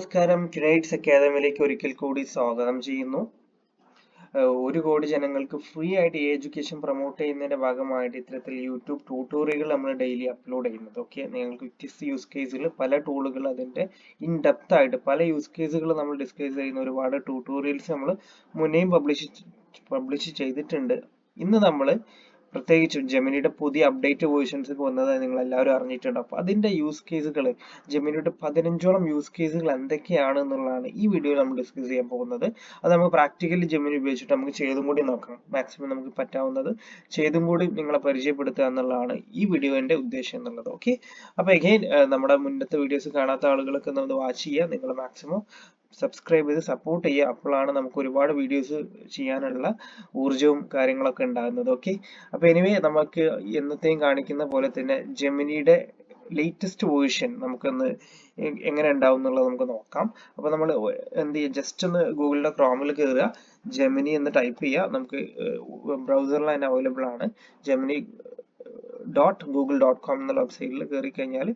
നമസ്കാരം. ട്രേഡ്സ് അക്കാദമിയിലേക്ക് ഒരിക്കൽ കൂടി സ്വാഗതം ചെയ്യുന്നു. 1 കോടി ജനങ്ങൾക്ക് ഫ്രീ ആയിട്ട് എഡ്യൂക്കേഷൻ പ്രൊമോട്ട് ചെയ്യുന്നതിന്റെ ഭാഗമായിട്ട് ഇത്തരത്തിൽ യൂട്യൂബ് ട്യൂട്ടോറിയലുകൾ നമ്മൾ ഡെയിലി അപ്ലോഡ് ചെയ്യുന്നത്. ഓക്കെ, നിങ്ങൾക്ക് വ്യത്യസ്ത യൂസ് കേസുകൾ, പല ടൂളുകൾ, അതിന്റെ ഇൻ ഡെപ്ത് ആയിട്ട് പല യൂസ് കേസുകൾ നമ്മൾ ഡിസ്കസ് ചെയ്യുന്ന ഒരുപാട് ട്യൂട്ടോറിയൽസ് നമ്മൾ മുന്നേയും പബ്ലിഷ് ചെയ്തിട്ടുണ്ട്. ഇന്ന് നമ്മൾ പ്രത്യേകിച്ചും ജെമിനിയുടെ പുതിയ അപ്ഡേറ്റ് വേർഷൻസ് വന്നത് നിങ്ങൾ എല്ലാവരും അറിഞ്ഞിട്ടുണ്ട്. അപ്പൊ അതിന്റെ യൂസ് കേസുകൾ, ജെമിനിയുടെ 15ഓളം യൂസ് കേസുകൾ എന്തൊക്കെയാണ് എന്നുള്ളതാണ് ഈ വീഡിയോയിൽ നമ്മൾ ഡിസ്കസ് ചെയ്യാൻ പോകുന്നത്. അത് നമുക്ക് പ്രാക്ടിക്കലി ജെമിനി ഉപയോഗിച്ചിട്ട് നമുക്ക് ചെയ്തും കൂടി നോക്കാം. മാക്സിമം നമുക്ക് പറ്റാവുന്നത് ചെയ്തും കൂടി നിങ്ങളെ പരിചയപ്പെടുത്തുക എന്നുള്ളതാണ് ഈ വീഡിയോന്റെ ഉദ്ദേശം എന്നുള്ളത്. ഓക്കെ, അപ്പൊ അഗൈൻ നമ്മുടെ മുന്നത്തെ വീഡിയോസ് കാണാത്ത ആളുകളൊക്കെ ഒന്ന് വാച്ച് ചെയ്യുക. നിങ്ങൾ മാക്സിമം സബ്സ്ക്രൈബ് ചെയ്ത് സപ്പോർട്ട് ചെയ്യുക. അപ്പോഴാണ് നമുക്ക് ഒരുപാട് വീഡിയോസ് ചെയ്യാനുള്ള ഊർജവും കാര്യങ്ങളൊക്കെ ഉണ്ടാകുന്നത്. ഓക്കെ, അപ്പൊ എനിവേ നമുക്ക് എന്നത്തെയും കാണിക്കുന്ന പോലെ തന്നെ ജെമിനിയുടെ ലേറ്റസ്റ്റ് വേർഷൻ നമുക്കൊന്ന് എങ്ങനെ ഉണ്ടാവും എന്നുള്ളത് നമുക്ക് നോക്കാം. അപ്പൊ നമ്മൾ എന്ത് ചെയ്യുക, ജസ്റ്റ് ഒന്ന് ഗൂഗിളിന്റെ ക്രോമിൽ കയറുക, ജെമിനി എന്ന് ടൈപ്പ് ചെയ്യുക. നമുക്ക് ബ്രൗസറിൽ തന്നെ അവൈലബിൾ ആണ്. ജെമിനി .google.com എന്നുള്ള വെബ്സൈറ്റിൽ കയറി കഴിഞ്ഞാൽ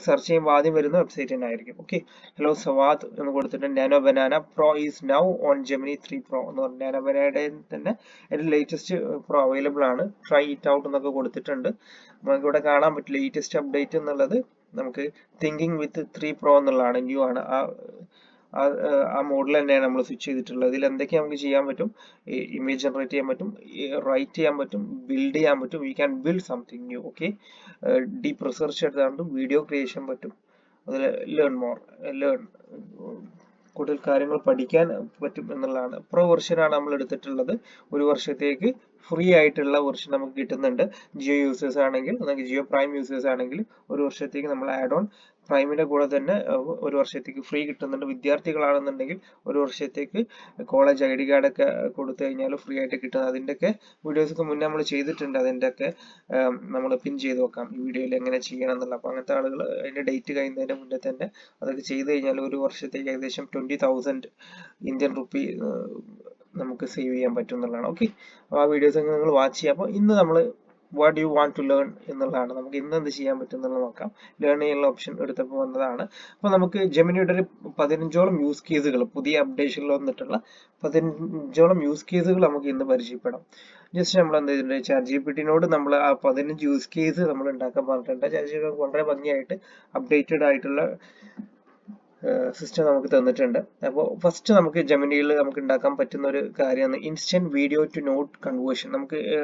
സെർച്ച് ചെയ്യുമ്പോൾ ആദ്യം വരുന്ന വെബ്സൈറ്റ് തന്നെ ആയിരിക്കും. ഓക്കെ, ഹലോ സവാദ് എന്ന് കൊടുത്തിട്ട് nano banana pro is now on Gemini 3 pro എന്ന് പറഞ്ഞ നാനോ ബനാനയുടെ തന്നെ അതിന്റെ ലേറ്റസ്റ്റ് പ്രോ അവൈലബിൾ ആണ്. ട്രൈ ഇറ്റ് ഔട്ട് എന്നൊക്കെ കൊടുത്തിട്ടുണ്ട്. നമുക്ക് ഇവിടെ കാണാൻ പറ്റും ലേറ്റസ്റ്റ് അപ്ഡേറ്റ് എന്നുള്ളത്. നമുക്ക് തിങ്കിങ് വിത്ത് 3 പ്രോ എന്നുള്ളതാണ്, ന്യൂ ആണ്. ആ മോഡൽ തന്നെയാണ് നമ്മൾ സ്വിച്ച് ചെയ്തിട്ടുള്ളത്. ഇതിൽ എന്തൊക്കെ നമുക്ക് ചെയ്യാൻ പറ്റും? ഇമേജ് ജനറേറ്റ് ചെയ്യാൻ പറ്റും, റൈറ്റ് ചെയ്യാൻ പറ്റും, ബിൽഡ് ചെയ്യാൻ പറ്റും. We can build something new. Okay, deep research എടുത്താണ്ട് വീഡിയോ ക്രിയേഷൻ പറ്റും. അതിൽ ലേൺ കൂടുതൽ കാര്യങ്ങൾ പഠിക്കാൻ പറ്റും എന്നുള്ളതാണ്. പ്രോ വെർഷനാണ് നമ്മൾ എടുത്തിട്ടുള്ളത്. 1 വർഷത്തേക്ക് ഫ്രീ ആയിട്ടുള്ള വെർഷൻ നമുക്ക് കിട്ടുന്നുണ്ട്. ജിയോ യൂസേഴ്സ് ആണെങ്കിൽ, ജിയോ പ്രൈം യൂസേഴ്സ് ആണെങ്കിൽ 1 വർഷത്തേക്ക് നമ്മൾ ആഡ് ഓൺ പ്രൈമിന്റെ കൂടെ തന്നെ 1 വർഷത്തേക്ക് ഫ്രീ കിട്ടുന്നുണ്ട്. വിദ്യാർത്ഥികളാണെന്നുണ്ടെങ്കിൽ 1 വർഷത്തേക്ക് കോളേജ് ID കാർഡ് ഒക്കെ കൊടുത്തു കഴിഞ്ഞാൽ ഫ്രീ ആയിട്ട് കിട്ടുന്നത്. അതിന്റെയൊക്കെ വീഡിയോസ് ഒക്കെ മുന്നേ നമ്മൾ ചെയ്തിട്ടുണ്ട്. അതിന്റെയൊക്കെ നമ്മൾ പിൻ ചെയ്ത് വെക്കാം ഈ വീഡിയോയിൽ എങ്ങനെ ചെയ്യണം എന്നുള്ള. അപ്പൊ അങ്ങനത്തെ ആളുകൾ അതിന്റെ ഡേറ്റ് കഴിയുന്നതിന്റെ മുന്നേ തന്നെ അതൊക്കെ ചെയ്ത് കഴിഞ്ഞാൽ 1 വർഷത്തേക്ക് ഏകദേശം 20,000 ഇന്ത്യൻ റുപ്പി നമുക്ക് സേവ് ചെയ്യാൻ പറ്റും എന്നുള്ളതാണ്. ഓക്കെ, അപ്പൊ ആ വീഡിയോസ് ഒക്കെ നിങ്ങൾ വാച്ച് ചെയ്യാം. അപ്പൊ ഇന്ന് നമ്മൾ what you want to learn എന്നുള്ളതാണ്. നമുക്ക് ഇന്ന് എന്ത് ചെയ്യാൻ പറ്റും എന്നുള്ളത് നോക്കാം. ലേൺ ചെയ്യാനുള്ള ഓപ്ഷൻ എടുത്തപ്പോൾ വന്നതാണ്. അപ്പൊ നമുക്ക് ജെമിനിയുടെ ഒരു 15ഓളം യൂസ് കേസുകൾ, പുതിയ അപ്ഡേഷനിൽ വന്നിട്ടുള്ള 15ഓളം യൂസ് കേസുകൾ നമുക്ക് ഇന്ന് പരിചയപ്പെടാം. ജസ്റ്റ് നമ്മൾ എന്ത് ചെയ്തിട്ടുണ്ട്, ChatGPT-നോട് നമ്മൾ ആ 15 യൂസ് കേസ് നമ്മൾ ഉണ്ടാക്കാൻ പറഞ്ഞിട്ടുണ്ട്. ChatGPT വളരെ ഭംഗിയായിട്ട് അപ്ഡേറ്റഡ് ആയിട്ടുള്ള സിസ്റ്റം നമുക്ക് തന്നിട്ടുണ്ട്. അപ്പോൾ ഫസ്റ്റ് നമുക്ക് ജെമിനിയിൽ നമുക്ക് ഉണ്ടാക്കാൻ പറ്റുന്ന ഒരു കാര്യമാണ് instant video to note conversion.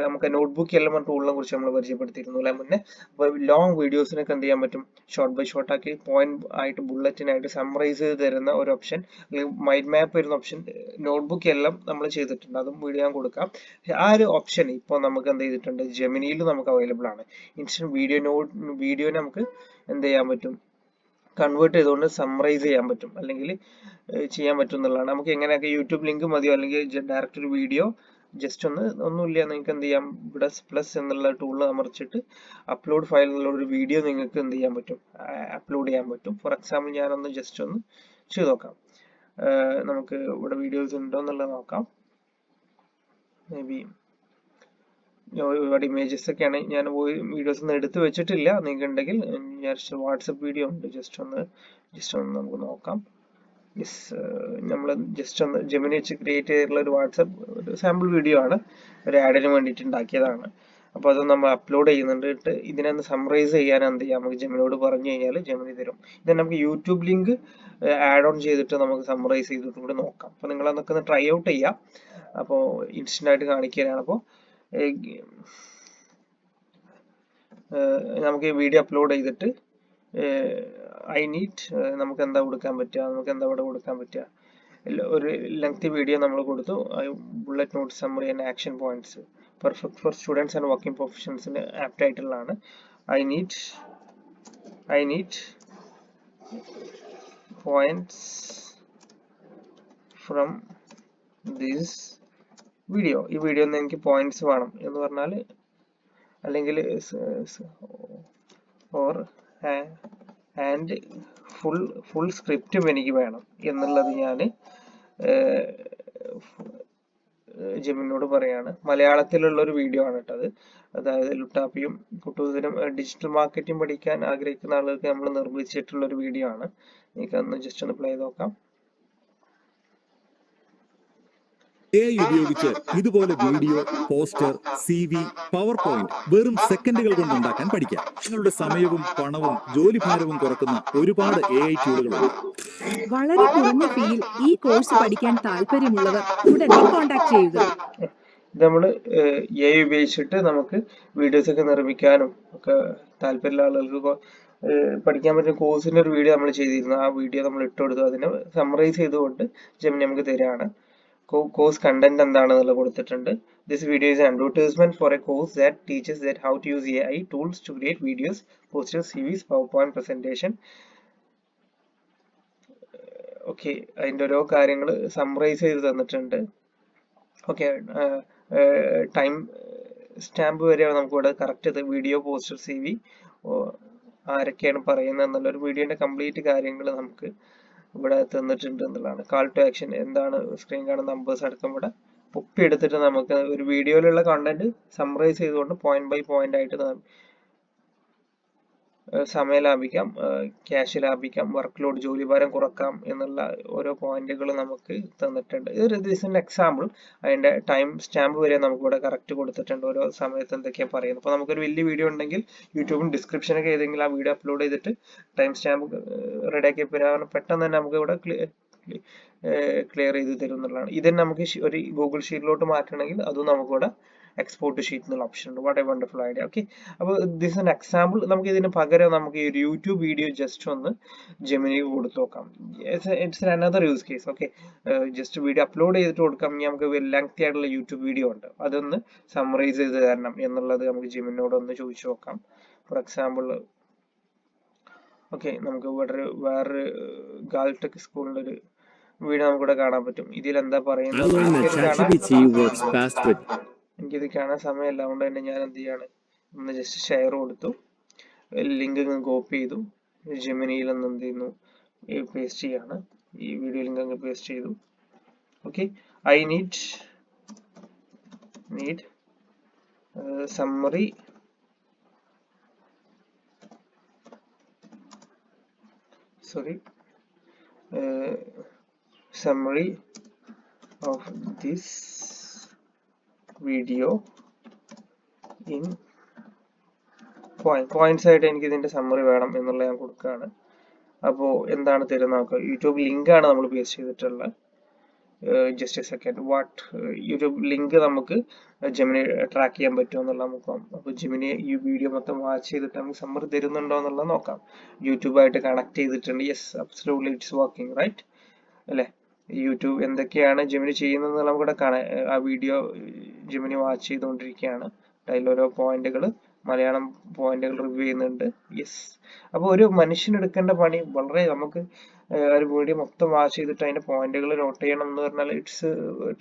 നമുക്ക് നോട്ട്ബുക്ക് എല്ലാം ടൂളിനെ കുറിച്ച് നമ്മൾ പരിചയപ്പെടുത്തിയിരുന്നു അല്ലെ മുന്നേ. അപ്പോൾ ലോങ് വീഡിയോസിനൊക്കെ എന്ത് ചെയ്യാൻ പറ്റും, ഷോർട്ട് ബൈ ഷോർട്ട് ആക്കി പോയിന്റ് ആയിട്ട് ബുള്ളറ്റിനായിട്ട് സമ്മറൈസ് ചെയ്ത് തരുന്ന ഒരു ഓപ്ഷൻ, അല്ലെങ്കിൽ മൈൻഡ് മാപ്പ് വരുന്ന ഓപ്ഷൻ നോട്ട്ബുക്ക് എല്ലാം നമ്മൾ ചെയ്തിട്ടുണ്ട്. അതും വീഡിയോ ഞാൻ കൊടുക്കാം. ആ ഒരു ഓപ്ഷൻ ഇപ്പോൾ നമുക്ക് എന്ത് ചെയ്തിട്ടുണ്ട്, ജെമിനിയിൽ നമുക്ക് അവൈലബിൾ ആണ്. ഇൻസ്റ്റന്റ് വീഡിയോ നമുക്ക് എന്ത് ചെയ്യാൻ പറ്റും, കൺവേർട്ട് ചെയ്തുകൊണ്ട് സമ്മറൈസ് ചെയ്യാൻ പറ്റും, അല്ലെങ്കിൽ ചെയ്യാൻ പറ്റും എന്നുള്ളതാണ്. നമുക്ക് എങ്ങനെയൊക്കെ യൂട്യൂബ് ലിങ്ക് മതിയോ, അല്ലെങ്കിൽ ഡയറക്റ്റ് ഒരു വീഡിയോ ജസ്റ്റ് ഒന്നുമില്ല, നിങ്ങൾക്ക് എന്ത് ചെയ്യാം, ഇവിടെ പ്ലസ് എന്നുള്ള ടൂൾ അമർച്ചിട്ട് അപ്ലോഡ് ഫയൽ എന്നുള്ള ഒരു വീഡിയോ നിങ്ങൾക്ക് എന്ത് ചെയ്യാൻ പറ്റും, അപ്ലോഡ് ചെയ്യാൻ പറ്റും. ഫോർ എക്സാമ്പിൾ ഞാനൊന്ന് ജസ്റ്റ് ഒന്ന് ചെയ്ത് നോക്കാം. നമുക്ക് ഇവിടെ വീഡിയോസ് ഉണ്ടോ എന്നുള്ളത് നോക്കാം. മേ ബി ഒരുപാട് ഇമേജസ് ഒക്കെയാണ്, ഞാൻ വീഡിയോസ് ഒന്നും എടുത്തു വെച്ചിട്ടില്ല. നിങ്ങൾക്ക് ഉണ്ടെങ്കിൽ ഞാൻ വാട്സപ്പ് വീഡിയോ ഉണ്ട്, ജസ്റ്റ് ഒന്ന് നമുക്ക് നോക്കാം. നമ്മൾ ജസ്റ്റ് ഒന്ന് ജെമിനി വെച്ച് ക്രിയേറ്റ് ചെയ്തിട്ടുള്ള ഒരു വാട്സപ്പ് ഒരു സാമ്പിൾ വീഡിയോ ആണ്, ഒരു ആഡിന് വേണ്ടിയിട്ട് ഉണ്ടാക്കിയതാണ്. അപ്പോൾ അത് നമ്മൾ അപ്ലോഡ് ചെയ്യുന്നുണ്ട്. ഇതിനൊന്ന് സമ്മറൈസ് ചെയ്യാൻ എന്ത് ചെയ്യാം, നമുക്ക് ജെമിനിയോട് പറഞ്ഞു കഴിഞ്ഞാൽ ജെമിനി തരും. ഇത് നമുക്ക് യൂട്യൂബ് ലിങ്ക് ആഡ് ഓൺ ചെയ്തിട്ട് നമുക്ക് സമ്മറൈസ് ചെയ്തിട്ട് കൂടി നോക്കാം. അപ്പോൾ നിങ്ങൾ അതൊക്കെ ഒന്ന് ട്രൈ ഔട്ട് ചെയ്യാം. അപ്പോൾ ഇൻസ്റ്റന്റ് ആയിട്ട് കാണിക്കുകയാണ്. അപ്പോൾ നമുക്ക് വീഡിയോ അപ്ലോഡ് ചെയ്തിട്ട് നമുക്ക് എന്താ കൊടുക്കാൻ പറ്റുക, ഒരു ലെങ്തി വീഡിയോ നമ്മൾ കൊടുത്തു. Bullet note summary and action points, perfect for students and working പ്രൊഫഷണൽസിന് ആപ്റ്റ് ആയിട്ടുള്ളതാണ്. I need points from this video. ഈ വീഡിയോ എനിക്ക് പോയിന്റ്സ് വേണം എന്ന് പറഞ്ഞാൽ, അല്ലെങ്കിൽ ആൻഡ് ഫുൾ സ്ക്രിപ്റ്റും എനിക്ക് വേണം എന്നുള്ളത് ഞാൻ ജെമിനിയോട് പറയാണ്. മലയാളത്തിലുള്ള ഒരു വീഡിയോ ആണ് കേട്ടത്. അതായത് ലുട്ടാപ്പിയും കുട്ടൂസനും ഡിജിറ്റൽ മാർക്കറ്റിംഗ് പഠിക്കാൻ ആഗ്രഹിക്കുന്ന ആളുകൾക്ക് നമ്മൾ നിർമ്മിച്ചിട്ടുള്ള ഒരു വീഡിയോ ആണ്. എനിക്കൊന്ന് ജസ്റ്റ് ഒന്ന് പ്ലേ ചെയ്ത് നോക്കാം. AI ഉപയോഗിച്ച് ഇതുപോലെ video, poster, CV, power point വെറും സെക്കൻഡുകൾ കൊണ്ട് ഉണ്ടാക്കാൻ പഠിക്കാം. നിങ്ങളുടെ സമയവും പണവും ജോലിഭാരവും കുറക്കുന്ന ഒരുപാട് AI ടൂളുകളുണ്ട്. വളരെ കുറഞ്ഞ ഫീയിൽ ഈ കോഴ്സ് പഠിക്കാൻ താല്പര്യമുള്ളവർ ഉടനെ കോൺടാക്ട് ചെയ്യുക. നമ്മൾ AI ഉപയോഗിച്ചിട്ട് നമുക്ക് വീഡിയോസ് ഒക്കെ നിർമ്മിക്കാനും ഒക്കെ താല്പര്യമുള്ള ആളുകൾക്ക് പഠിക്കാൻ പറ്റുന്ന കോഴ്സിന്റെ ഒരു വീഡിയോ നമ്മൾ ചെയ്തിരുന്നു. ആ വീഡിയോ നമ്മൾ ഇട്ടുകൊടുത്തു. അതിനെ സമ്മറൈസ് ചെയ്തുകൊണ്ട് ജെമിനി നമുക്ക് തരികയാണ്. കോഴ്സ് കണ്ടന്റ് എന്താണെന്നുള്ളത് കൊടുത്തിട്ടുണ്ട്. This video is an advertisement for a course that teaches that how to use AI tools to create videos, posters, CVs, PowerPoint presentation. Okay, അതിൻ്റെ ഓരോ കാര്യങ്ങൾ സമ്മറൈസ് ചെയ്ത് തന്നിട്ടുണ്ട്. ഓക്കെ, ടൈം സ്റ്റാമ്പ് വരെയാണ് നമുക്ക് ഇവിടെ കറക്റ്റ് വീഡിയോ, പോസ്റ്റർ, CV ആരൊക്കെയാണ് പറയുന്നത് എന്നുള്ളൊരു വീഡിയോന്റെ കംപ്ലീറ്റ് കാര്യങ്ങൾ നമുക്ക് ഇവിടെ തന്നിട്ടുണ്ട് എന്നുള്ളതാണ്. കാൾ ടു ആക്ഷൻ എന്താണ്, സ്ക്രീൻ കാണുന്ന നമ്പേഴ്സ് അടക്കം ഇവിടെ ഒപ്പിയെടുത്തിട്ട് നമുക്ക് ഒരു വീഡിയോയിലുള്ള കണ്ടന്റ് സമ്മറൈസ് ചെയ്തുകൊണ്ട് പോയിന്റ് ബൈ പോയിന്റ് ആയിട്ട് സമയം ലാഭിക്കാം, ക്യാഷ് ലാഭിക്കാം, വർക്ക് ലോഡ് ജോലിഭാരം കുറക്കാം എന്നുള്ള ഓരോ പോയിന്റുകൾ നമുക്ക് തന്നിട്ടുണ്ട്. ഇതിന്റെ എക്സാമ്പിൾ അതിന്റെ ടൈം സ്റ്റാമ്പ് വരെ നമുക്ക് ഇവിടെ കറക്റ്റ് കൊടുത്തിട്ടുണ്ട്. ഓരോ സമയത്ത് എന്തൊക്കെയാണ് പറയുന്നത്. അപ്പോൾ നമുക്കൊരു വലിയ വീഡിയോ ഉണ്ടെങ്കിൽ യൂട്യൂബും ഡിസ്ക്രിപ്ഷനൊക്കെ ഏതെങ്കിലും ആ വീഡിയോ അപ്ലോഡ് ചെയ്തിട്ട് ടൈം സ്റ്റാമ്പ് റെഡിയാക്കി പെട്ടെന്ന് തന്നെ നമുക്ക് ഇവിടെ ക്ലിയർ ചെയ്ത് തരും എന്നുള്ളതാണ്. ഇതിന് നമുക്ക് ഒരു ഗൂഗിൾ ഷീറ്റിലോട്ട് മാറ്റണമെങ്കിൽ അതും നമുക്കിവിടെ എക്സ്പോർട്ട് ഷീറ്റ് എന്നുള്ള ഓപ്ഷൻ ഉണ്ട്. What A wonderful idea. Okay, അപ്പോൾ ദിസ് ആൻ എക്സാമ്പിൾ. നമുക്ക് ഇതിന് പകരം നമുക്ക് ഈ ഒരു യൂട്യൂബ് വീഡിയോ ജസ്റ്റ് ഒന്ന് ജെമിനിക്ക് കൊടുത്തു നോക്കാം. It's another use case. Okay, just video upload ചെയ്തിട്ട് കൊടുക്കാം. ഇനി നമുക്ക് ലെങ്തി ആയിട്ടുള്ള യൂട്യൂബ് വീഡിയോ ഉണ്ട്, അതൊന്ന് സമ്മറൈസ് ചെയ്ത് തരണം എന്നുള്ളത് നമുക്ക് ജെമിനിയോട് ഒന്ന് ചോദിച്ചു നോക്കാം. ഫോർ എക്സാമ്പിൾ, ഓക്കെ, നമുക്ക് വേറൊരു ഗാൾടെക് സ്കൂളിന്റെ ഒരു വീഡിയോ നമുക്കിവിടെ കാണാൻ പറ്റും. ഇതിൽ എന്താ പറയുന്നത് എനിക്കിത് കാണാൻ സമയമില്ല. അതുകൊണ്ട് തന്നെ ഞാൻ എന്ത് ചെയ്യാണ്, ഒന്ന് ജസ്റ്റ് ഷെയർ കൊടുത്തു, ലിങ്ക് കോപ്പി ചെയ്തു, ജെമിനിയിൽ ഒന്ന് എന്ത് ചെയ്യുന്നു, പേസ്റ്റ് ചെയ്യാണ്. ഈ വീഡിയോ ലിങ്ക് അങ്ങ് പേസ്റ്റ് ചെയ്തു. Okay, I need summary summary of this video in points ആയിട്ട് എനിക്ക് ഇതിന്റെ സമ്മറി വേണം എന്നുള്ള ഞാൻ കൊടുക്കുകയാണ്. അപ്പോൾ എന്താണ് തരുന്നത് നോക്കാം. യൂട്യൂബ് ലിങ്ക് ആണ് നമ്മൾ പേസ്റ്റ് ചെയ്തിട്ടുള്ളത്. Just A second, YouTube link നമുക്ക് ജെമിനി ട്രാക്ക് ചെയ്യാൻ പറ്റുമോ എന്നുള്ള നോക്കാം. അപ്പോൾ ജെമിനി ഈ വീഡിയോ മൊത്തം വാച്ച് ചെയ്തിട്ട് നമുക്ക് സമ്മറി തരുന്നുണ്ടോ എന്നുള്ളത് നോക്കാം. യൂട്യൂബായിട്ട് കണക്ട് ചെയ്തിട്ടുണ്ട്. Yes, absolutely it's working, right അല്ലേ? യൂട്യൂബ് എന്തൊക്കെയാണ് ജെമിനി ചെയ്യുന്നത് നമുക്കിവിടെ കാണാം. ആ വീഡിയോ ജെമിനി വാച്ച് ചെയ്തുകൊണ്ടിരിക്കുകയാണ്. അതിലോരോ പോയിന്റുകൾ, മലയാളം പോയിന്റുകൾ റിവ്യൂ ചെയ്യുന്നുണ്ട്. യെസ്, അപ്പോൾ ഒരു മനുഷ്യൻ എടുക്കേണ്ട പണി വളരെ, നമുക്ക് ഒരു വീഡിയോ മൊത്തം വാച്ച് ചെയ്തിട്ട് അതിന്റെ പോയിന്റുകൾ നോട്ട് ചെയ്യണം എന്ന് പറഞ്ഞാൽ ഇറ്റ്സ്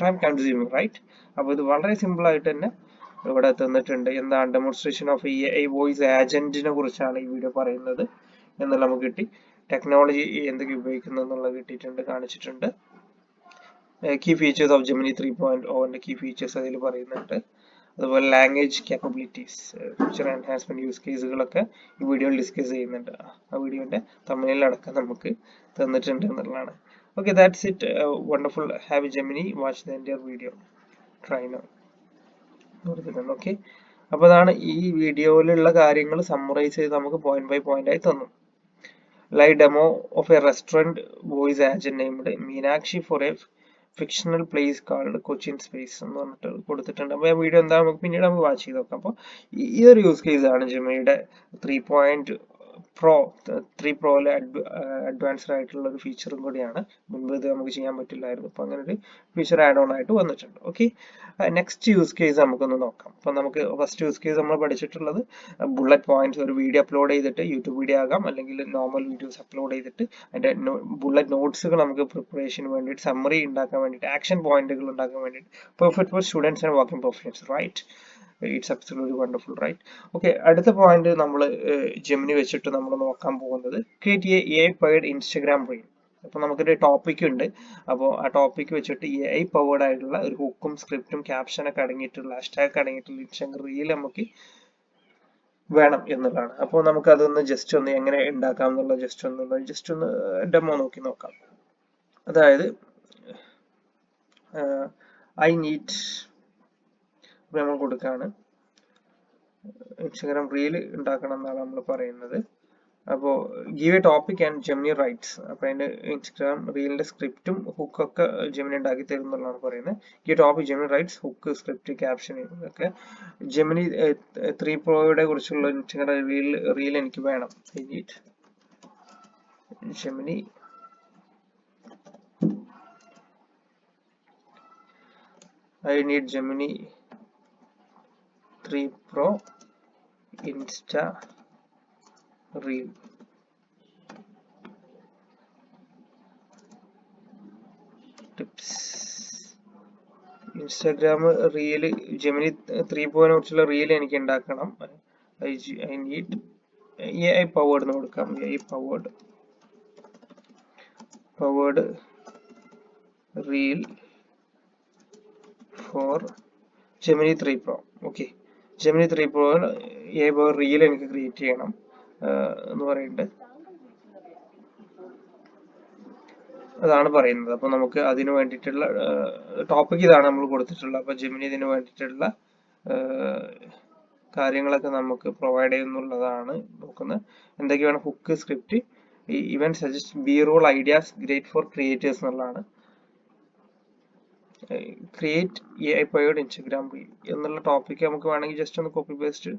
ടൈം കൺസ്യൂമിങ്, റൈറ്റ്? അപ്പോൾ ഇത് വളരെ സിമ്പിൾ ആയിട്ട് തന്നെ ഇവിടെ തന്നിട്ടുണ്ട്. എന്താണ് ഡെമോൺസ്ട്രേഷൻ ഓഫ് AI വോയിസ് ഏജന്റിനെ കുറിച്ചാണ് ഈ വീഡിയോ പറയുന്നത് എന്നുള്ള നമുക്ക് കിട്ടി. ടെക്നോളജി എന്തൊക്കെ ഉപയോഗിക്കുന്നു എന്നുള്ളത് കിട്ടിയിട്ടുണ്ട്, കാണിച്ചിട്ടുണ്ട്. Key features of Gemini 3.0 key features അതിൽ പറയുന്നുണ്ട്. അതുപോലെ language capabilities, feature enhancement use കേസുകളൊക്കെ ഈ വീഡിയോയിൽ ഡിസ്കസ് ചെയ്യുന്നുണ്ട്. ആ വീഡിയോന്റെ തമിഴിലടക്കം നമുക്ക് തന്നിട്ടുണ്ട് എന്നുള്ളതാണ്. Okay, that's it. Wonderful. Have Gemini watch the entire video, try now കൊടുത്തിട്ടുണ്ട്. ഓക്കെ, അപ്പോൾ അതാണ് ഈ വീഡിയോയിലുള്ള കാര്യങ്ങൾ സമ്മറൈസ് ചെയ്ത് നമുക്ക് പോയിന്റ് ബൈ പോയിന്റ് ആയി തന്നു. Live demo of a restaurant voice agent named Meenakshi for a fictional place called Cochin Space എന്ന് പറഞ്ഞിട്ട് കൊടുത്തിട്ടുണ്ട്. അപ്പോൾ ആ വീഡിയോ എന്താ നമുക്ക് പിന്നീട് നമുക്ക് വാച്ച് ചെയ്ത് നോക്കാം. അപ്പോൾ ഈ ഒരു യൂസ് കേസ് ആണ് ജെമിനിയുടെ 3 പ്രോയിലെ അഡ്വാൻസ്ഡ് ആയിട്ടുള്ള ഒരു ഫീച്ചറും കൂടിയാണ്. മുൻപ് ഇത് നമുക്ക് ചെയ്യാൻ പറ്റില്ലായിരുന്നു. അപ്പോൾ അങ്ങനെ ഒരു ഫീച്ചർ ആഡ് ഓൺ ആയിട്ട് വന്നിട്ടുണ്ട്. ഓക്കെ, നെക്സ്റ്റ് യൂസ് കേസ് നമുക്കൊന്ന് നോക്കാം. അപ്പോൾ നമുക്ക് ഫസ്റ്റ് യൂസ് കേസ് നമ്മൾ പഠിച്ചിട്ടുള്ളത് ബുള്ളറ്റ് പോയിന്റ്സ്, ഒരു വീഡിയോ അപ്ലോഡ് ചെയ്തിട്ട് യൂട്യൂബ് വീഡിയോ ആകാം, അല്ലെങ്കിൽ നോർമൽ വീഡിയോസ് അപ്ലോഡ് ചെയ്തിട്ട് അതിന്റെ ബുള്ളറ്റ് നോട്ട്സുകൾ നമുക്ക് പ്രിപ്പറേഷന് വേണ്ടിയിട്ട്, സമ്മറി ഉണ്ടാക്കാൻ വേണ്ടിയിട്ട്, ആക്ഷൻ പോയിന്റുകൾ ഉണ്ടാക്കാൻ വേണ്ടിയിട്ട്, perfect for students and working professionals, right? It's absolutely wonderful, right? Okay, അടുത്ത പോയിന്റ് നമ്മൾ ജെമിനി വെച്ചിട്ട് നമ്മൾ നോക്കാൻ പോകുന്നത് ക്രിയേറ്റ് AI പൈഡ് ഇൻസ്റ്റഗ്രാം റീൽ. അപ്പോൾ നമുക്കൊരു ടോപ്പിക് ഉണ്ട്. അപ്പോൾ ആ ടോപ്പിക് വെച്ചിട്ട് AI പവേർഡ് ആയിട്ടുള്ള ഒരു ഹുക്കും സ്ക്രിപ്റ്റും ക്യാപ്ഷനൊക്കെ അടങ്ങിയിട്ടുള്ള ഹാഷ്ടാഗ് അടങ്ങിയിട്ടുള്ള ഇൻസ്റ്റഗ്രാം റീൽ നമുക്ക് വേണം എന്നുള്ളതാണ്. അപ്പോൾ നമുക്ക് അതൊന്ന് ജസ്റ്റ് ഒന്ന് എങ്ങനെ ഉണ്ടാക്കാം എന്നുള്ള ജസ്റ്റ് ഒന്ന് ഡെമോ നോക്കി നോക്കാം. അതായത് ഐ നീഡ് നമ്മൾ കൊടുക്കുകയാണ്, ഇൻസ്റ്റഗ്രാം റീൽ ഉണ്ടാക്കണം എന്നാണ് നമ്മൾ പറയുന്നത്. അപ്പോൾ give A topic and Gemini rights. അപ്പോൾ അതിൻ്റെ ഇൻസ്റ്റഗ്രാം റീലിൻ്റെ സ്ക്രിപ്റ്റും ഹുക്കൊക്കെ ജെമിനി ഉണ്ടാക്കി തരും എന്നുള്ളതാണ് പറയുന്നത്. Give topic Gemini rights, hook, script, caption ഇതൊക്കെ ജെമിനി 3 പ്രോയുടെ കുറിച്ചുള്ള ഇൻസ്റ്റഗ്രാം റീൽ എനിക്ക് വേണം. I need Gemini Gemini 3 Pro Insta Reel. Tips. Instagram Reel Gemini 3 Pro കുറിച്ചുള്ള റീൽ എനിക്ക് ഉണ്ടാക്കണം. I need AI powered എന്ന് കൊടുക്കാം. AI powered reel for Gemini 3 Pro. Okay, Gemini 3 Pro AI powered reel എനിക്ക് create ചെയ്യണം എന്ന് പറയുന്നുണ്ട്. അതാണ് പറയുന്നത്. അപ്പോൾ നമുക്ക് അതിന് വേണ്ടിയിട്ടുള്ള ടോപ്പിക് ഇതാണ് നമ്മൾ കൊടുത്തിട്ടുള്ളത്. അപ്പോൾ ജെമിനി ഇതിന് വേണ്ടിയിട്ടുള്ള കാര്യങ്ങളൊക്കെ നമുക്ക് പ്രൊവൈഡ് ചെയ്യുന്നുള്ളതാണ് നോക്കുന്നത്. എന്തൊക്കെയാണ് hook, script, even suggest B roll ideas great for creators എന്നുള്ളതാണ്. Create AI powered Instagram reel എന്നുള്ള ടോപ്പിക് നമുക്ക് വേണമെങ്കിൽ ജസ്റ്റ് ഒന്ന് copy paste